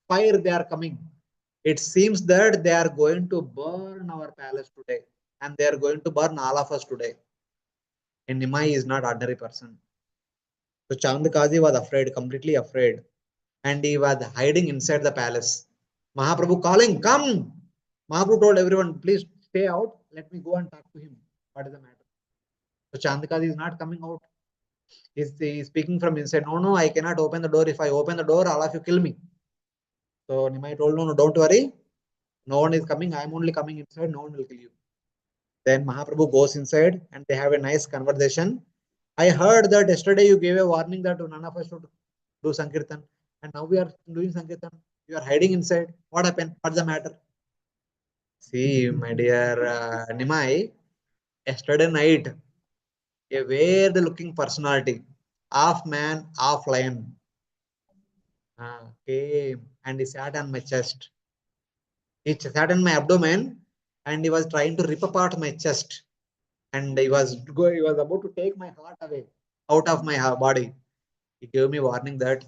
S1: fire they are coming. It seems that they are going to burn our palace today, and they are going to burn all of us today. And Nimai is not ordinary person. So Chandakaji was afraid, completely afraid, and he was hiding inside the palace. Mahaprabhu calling, come! Mahaprabhu told everyone, please stay out. Let me go and talk to him. What is the matter? So Chandakaji is not coming out. He's speaking from inside. No, no, I cannot open the door. If I open the door, all of you kill me. So Nimai told, no, no, don't worry. No one is coming. I am only coming inside. No one will kill you. Then Mahaprabhu goes inside and they have a nice conversation. I heard that yesterday you gave a warning that none of us should do Sankirtan. And now we are doing Sankirtan. You are hiding inside. What happened? What's the matter? See, my dear Nimai, yesterday night, a weird looking personality, half man, half lion, came and he sat on my chest. He sat on my abdomen and he was trying to rip apart my chest. And he was about to take my heart away out of my body. He gave me warning that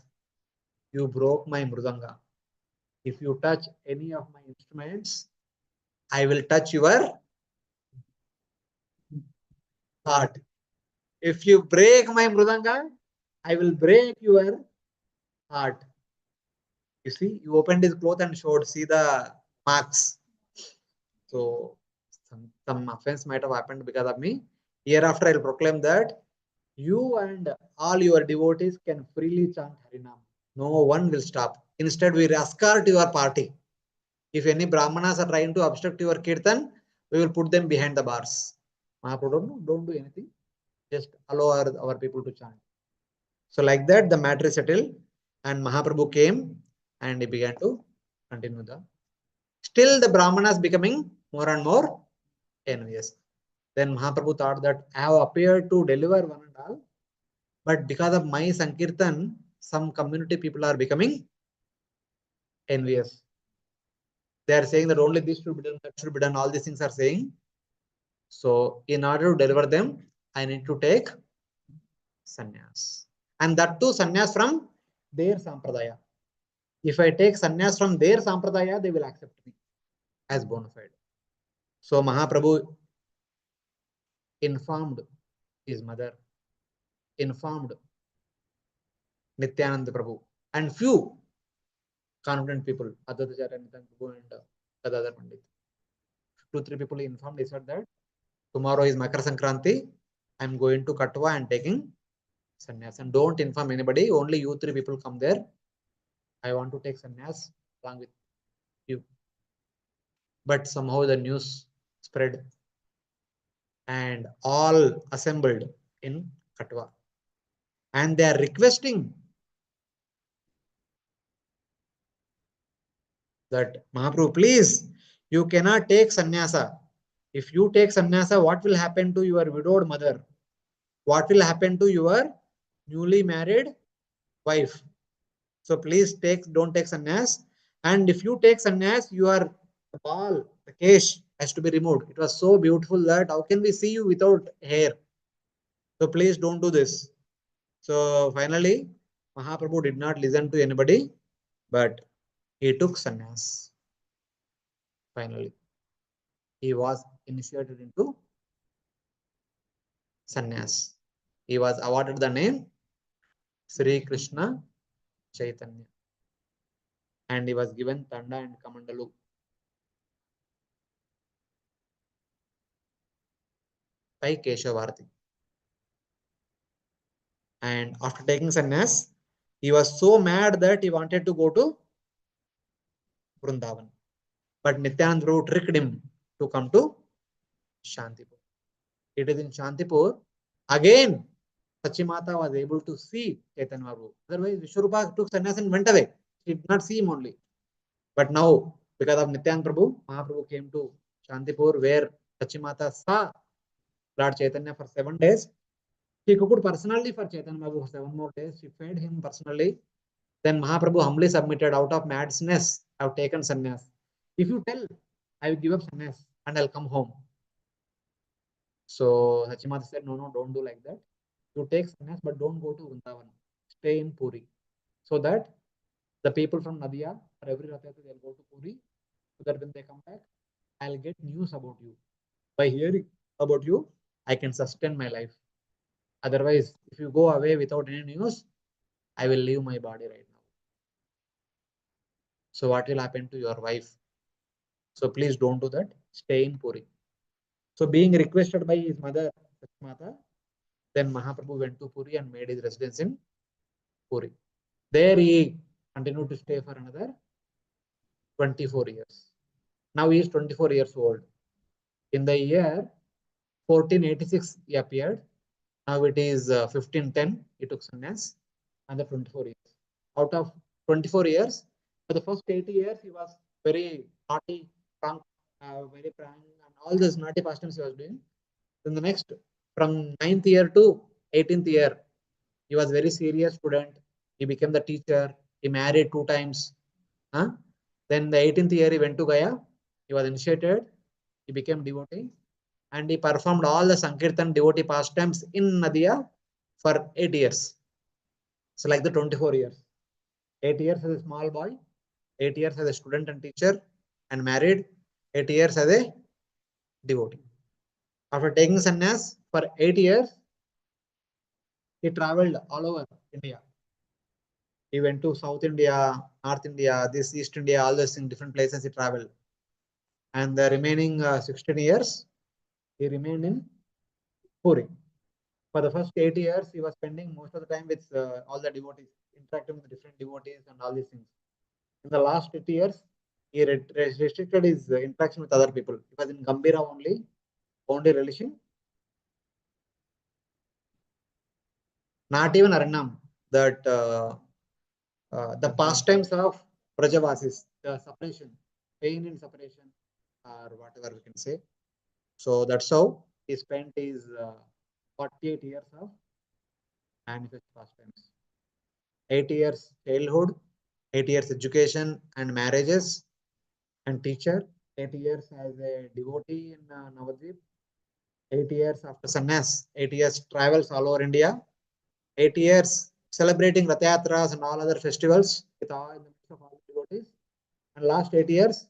S1: you broke my mridanga. If you touch any of my instruments, I will touch your heart. If you break my mridanga, I will break your heart. You see, you opened his cloth and showed, see the marks. So some offense might have happened because of me. Hereafter, I'll proclaim that you and all your devotees can freely chant Harinam. No one will stop. Instead, we escort your party. If any Brahmanas are trying to obstruct your kirtan, we will put them behind the bars. Mahaprabhu, don't do anything. Just allow our people to chant. So like that, the matter is settled. And Mahaprabhu came and he began to continue the. Still, the Brahmanas becoming more and more envious. Then Mahaprabhu thought that I have appeared to deliver one and all, but because of my Sankirtan, some community people are becoming envious. They are saying that only this should be done, that should be done. All these things are saying. So, in order to deliver them, I need to take sannyas. And that too, sannyas from their sampradaya. If I take sannyas from their sampradaya, they will accept me as bona fide. So, Mahaprabhu informed his mother, informed Nityananda Prabhu, and few confident people, Advaitacharya, Nityananda Prabhu, and Gadadhar Pandit. 2-3 people he informed. He said that tomorrow is Makar Sankranti. I'm going to Katwa and taking sannyas. And don't inform anybody. Only you 3 people come there. I want to take sannyas along with you. But somehow the news spread and all assembled in Katwa. And they are requesting that Mahaprabhu, please, you cannot take sannyasa. If you take sannyasa, what will happen to your widowed mother? What will happen to your newly married wife? So please don't take sannyas. And if you take sannyas, your ball, the kesh has to be removed. It was so beautiful that how can we see you without hair? So please don't do this. So finally, Mahaprabhu did not listen to anybody, but he took sannyas. Finally, he was initiated into sannyas. He was awarded the name Sri Krishna Chaitanya. And he was given Tanda and Kamandalu by Keshavarti. And after taking sannyas, he was so mad that he wanted to go to Vrindavan. But Nityananda Prabhu tricked him to come to Shantipur. It is in Shantipur. Again, Sachimata was able to see Chaitanya Prabhu. Otherwise, Vishwarupa took sannyas and went away. She did not see him only. But now, because of Nityananda Prabhu, Mahaprabhu came to Shantipur where Sachimata saw Lord Chaitanya for 7 days. She cooked personally for Chaitanya Prabhu for 7 more days. She fed him personally. Then Mahaprabhu humbly submitted, out of madness, I have taken sannyas. If you tell, I will give up sannyas and I'll come home. So Sachimata said, no, no, don't do like that. You take sannyas, but don't go to Vrindavan. Stay in Puri. So that the people from Nadia or every Rathayatra, they'll go to Puri. So that when they come back, I'll get news about you. By hearing about you, I can sustain my life. Otherwise, if you go away without any news, I will leave my body right now. So what will happen to your wife? So please don't do that. Stay in Puri. So being requested by his mother, Mata, then Mahaprabhu went to Puri and made his residence in Puri. There he continued to stay for another 24 years. Now he is 24 years old. In the year 1486, he appeared. Now it is 1510, he took sannyas, and the 24 years. Out of 24 years, for the first 80 years, he was very naughty, prank, very prank, and all those naughty pastimes he was doing. Then the next, from 9th year to 18th year, he was very serious student. He became the teacher. He married 2 times. Huh? Then the 18th year, he went to Gaya. He was initiated. He became devotee. And he performed all the Sankirtan devotee pastimes in Nadia for 8 years. So like the 24 years. 8 years as a small boy, 8 years as a student and teacher, and married, 8 years as a devotee. After taking sannyas for 8 years, he traveled all over India. He went to South India, North India, this East India, all those in different places he traveled. And the remaining 16 years, he remained in Puri. For the first 8 years, he was spending most of the time with all the devotees, interacting with different devotees and all these things. In the last 8 years, he restricted his interaction with other people. He was in Gambira only relishing, not even Aranam, that the pastimes of Prajavasis, the separation, pain in separation, or whatever we can say. So that's how he spent his 48 years of manifest pastimes. 8 years childhood, 8 years education and marriages and teacher, 8 years as a devotee in Navadvip, 8 years after sannyas, 8 years travels all over India, 8 years celebrating Rathayatras and all other festivals with all in the midst of all the devotees, and last 8 years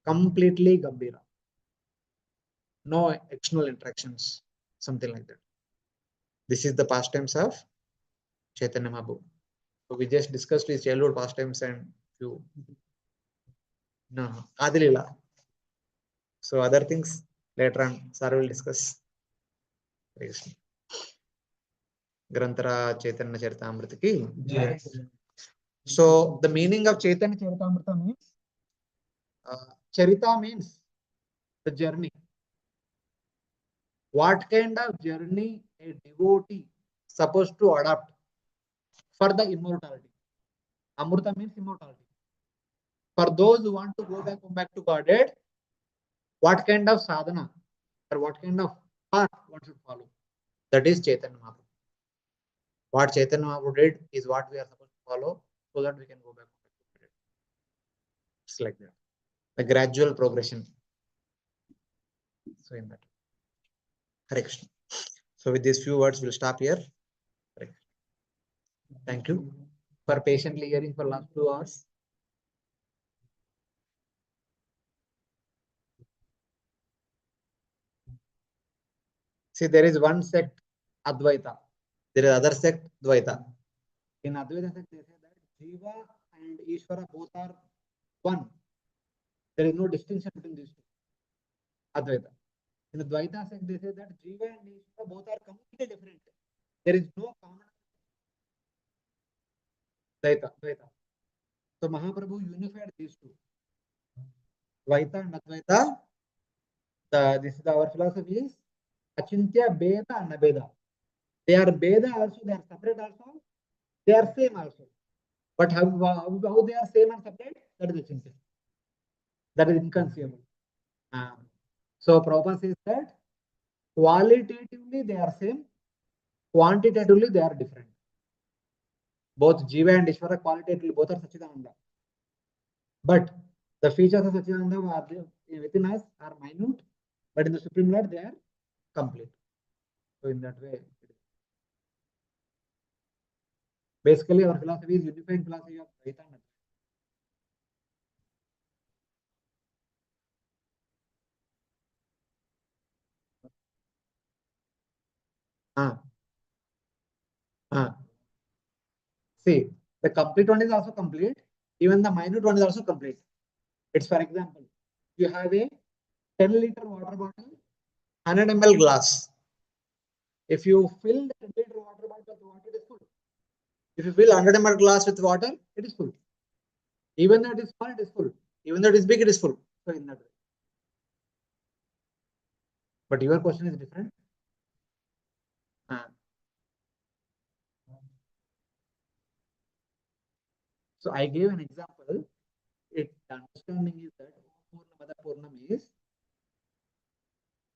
S1: completely Gambira. No external interactions, something like that. This is the pastimes of Chaitanya Mahaprabhu. So we just discussed his childhood pastimes and few. No, Adi Lila. So other things later on, sir will discuss. Grantara Chaitanya Charitamrita ki. Yes. So the meaning of Chaitanya Charitamrita means Charita means the journey. What kind of journey a devotee supposed to adopt for the immortality? Amrita means immortality. For those who want to come back to Godhead, what kind of sadhana or what kind of path one should follow? That is Chaitanya Mahaprabhu. What Chaitanya Mahaprabhu did is what we are supposed to follow so that we can go back to Godhead. It's like that. The gradual progression. So in that. Hare Krishna. So with these few words, we'll stop here. Thank you for patiently hearing for last 2 hours. See, there is one sect, Advaita. There is other sect, Dvaita. In Advaita sect, they say that Jiva and Ishvara both are one. There is no distinction between these two. Advaita. In the Dvaita sect, they say that Jiva and Ishvara both are completely different. There is no common Dvaita. So Mahaprabhu unified these two. Dvaita and Advaita. This is our philosophy is Achintya Beda and Abeda. They are Beda also, they are separate also, they are same also. But how they are same and separate? That is Achintya. That is inconceivable. So Prabhupada says that qualitatively they are same, quantitatively they are different. Both Jiva and Ishvara qualitatively both are Sachidananda. But the features of Sachidananda are within us are minute, but in the Supreme Lord they are complete. So in that way, basically our philosophy is unified philosophy of Dvaita and Advaita. Uh, See, the complete one is also complete. Even the minute one is also complete. It's for example, you have a 10-liter water bottle, 100 ml glass. If you fill the 10-liter water bottle with water, it is full. If you fill 100 ml glass with water, it is full. Even though it is small, it is full. Even though it is big, it is full. So in that way. But your question is different. So I gave an example. It understanding is that Purnamada Purnam is.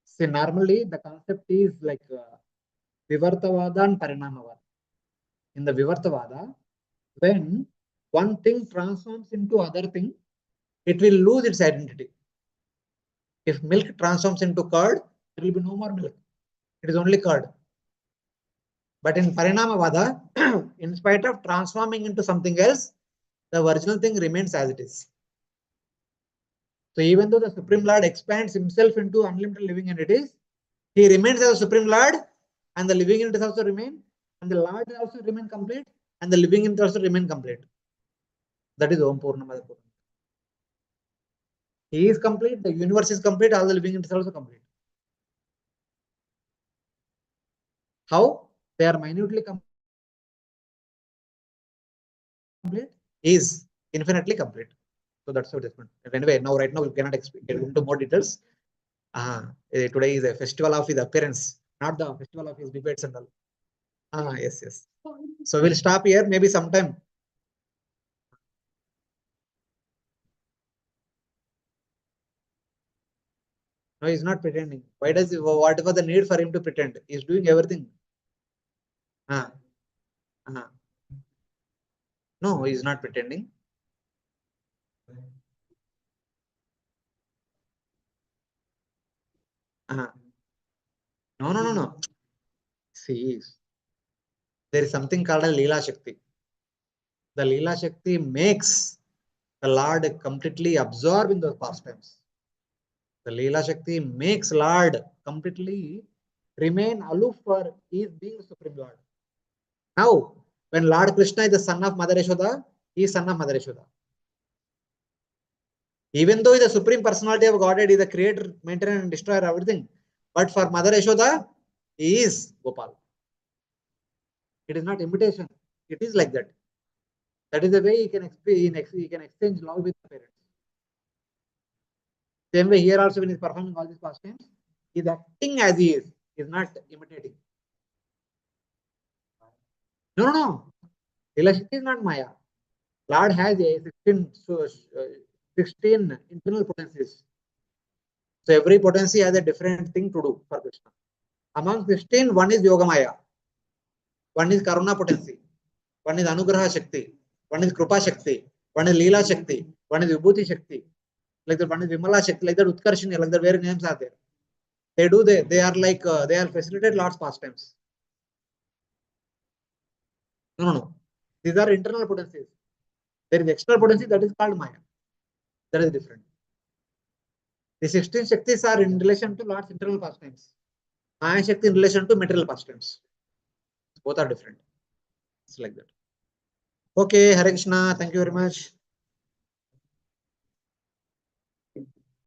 S1: See, normally the concept is like Vivartavada and Parinamavada. In the Vivartavada, when one thing transforms into other thing, it will lose its identity. If milk transforms into curd, there will be no more milk. It is only curd. But in Parinamavada, in spite of transforming into something else, the original thing remains as it is. So even though the Supreme Lord expands himself into unlimited living entities, he remains as a Supreme Lord, and the living entities also remain, and the Lord also remain complete, and the living entities also remain complete. That is Om Purnamada Purnam. He is complete, the universe is complete, all the living entities are also complete. How? They are minutely complete, is infinitely complete. So that's how it is. Anyway, right now we cannot get into more details. Today is a festival of his appearance, not the festival of his debates and all. Yes, yes. So we'll stop here, maybe sometime. No, he's not pretending. Why does he, whatever the need for him to pretend? He's doing everything. Uh, uh, no, he's not pretending. Uh, no, no, no, no. See, there is something called a Lila Shakti. The Lila Shakti makes the Lord completely absorb in those pastimes. The Leela Shakti makes Lord completely remain aloof for his being Supreme Lord. Now, when Lord Krishna is the son of Mother Yashoda, he is son of Mother Yashoda. Even though he is the Supreme Personality of Godhead, he is the creator, maintainer, and destroyer of everything. But for Mother Yashoda, he is Gopal. It is not imitation. It is like that. That is the way he can exchange love with the parents. Same way here also when he is performing all these pastimes, he is acting as he is not imitating. No, no, no. Leela is not Maya. Lord has a 16 internal potencies. So every potency has a different thing to do for Krishna. Among 16, one is Yoga Maya, one is Karuna potency, one is Anugraha Shakti, one is Krupa Shakti, one is Leela Shakti, one is Vibhuti Shakti, like that, one is Vimala Shakti, like that Utkarshini, like that, where names are there. They are like, they are facilitate Lord's pastimes. No, no, no. These are internal potencies. There is external potency that is called Maya. That is different. The 16 Shaktis are in relation to Lord's internal pastimes. Maya Shakti in relation to material pastimes. Both are different. It's like that. Okay, Hare Krishna. Thank you very much.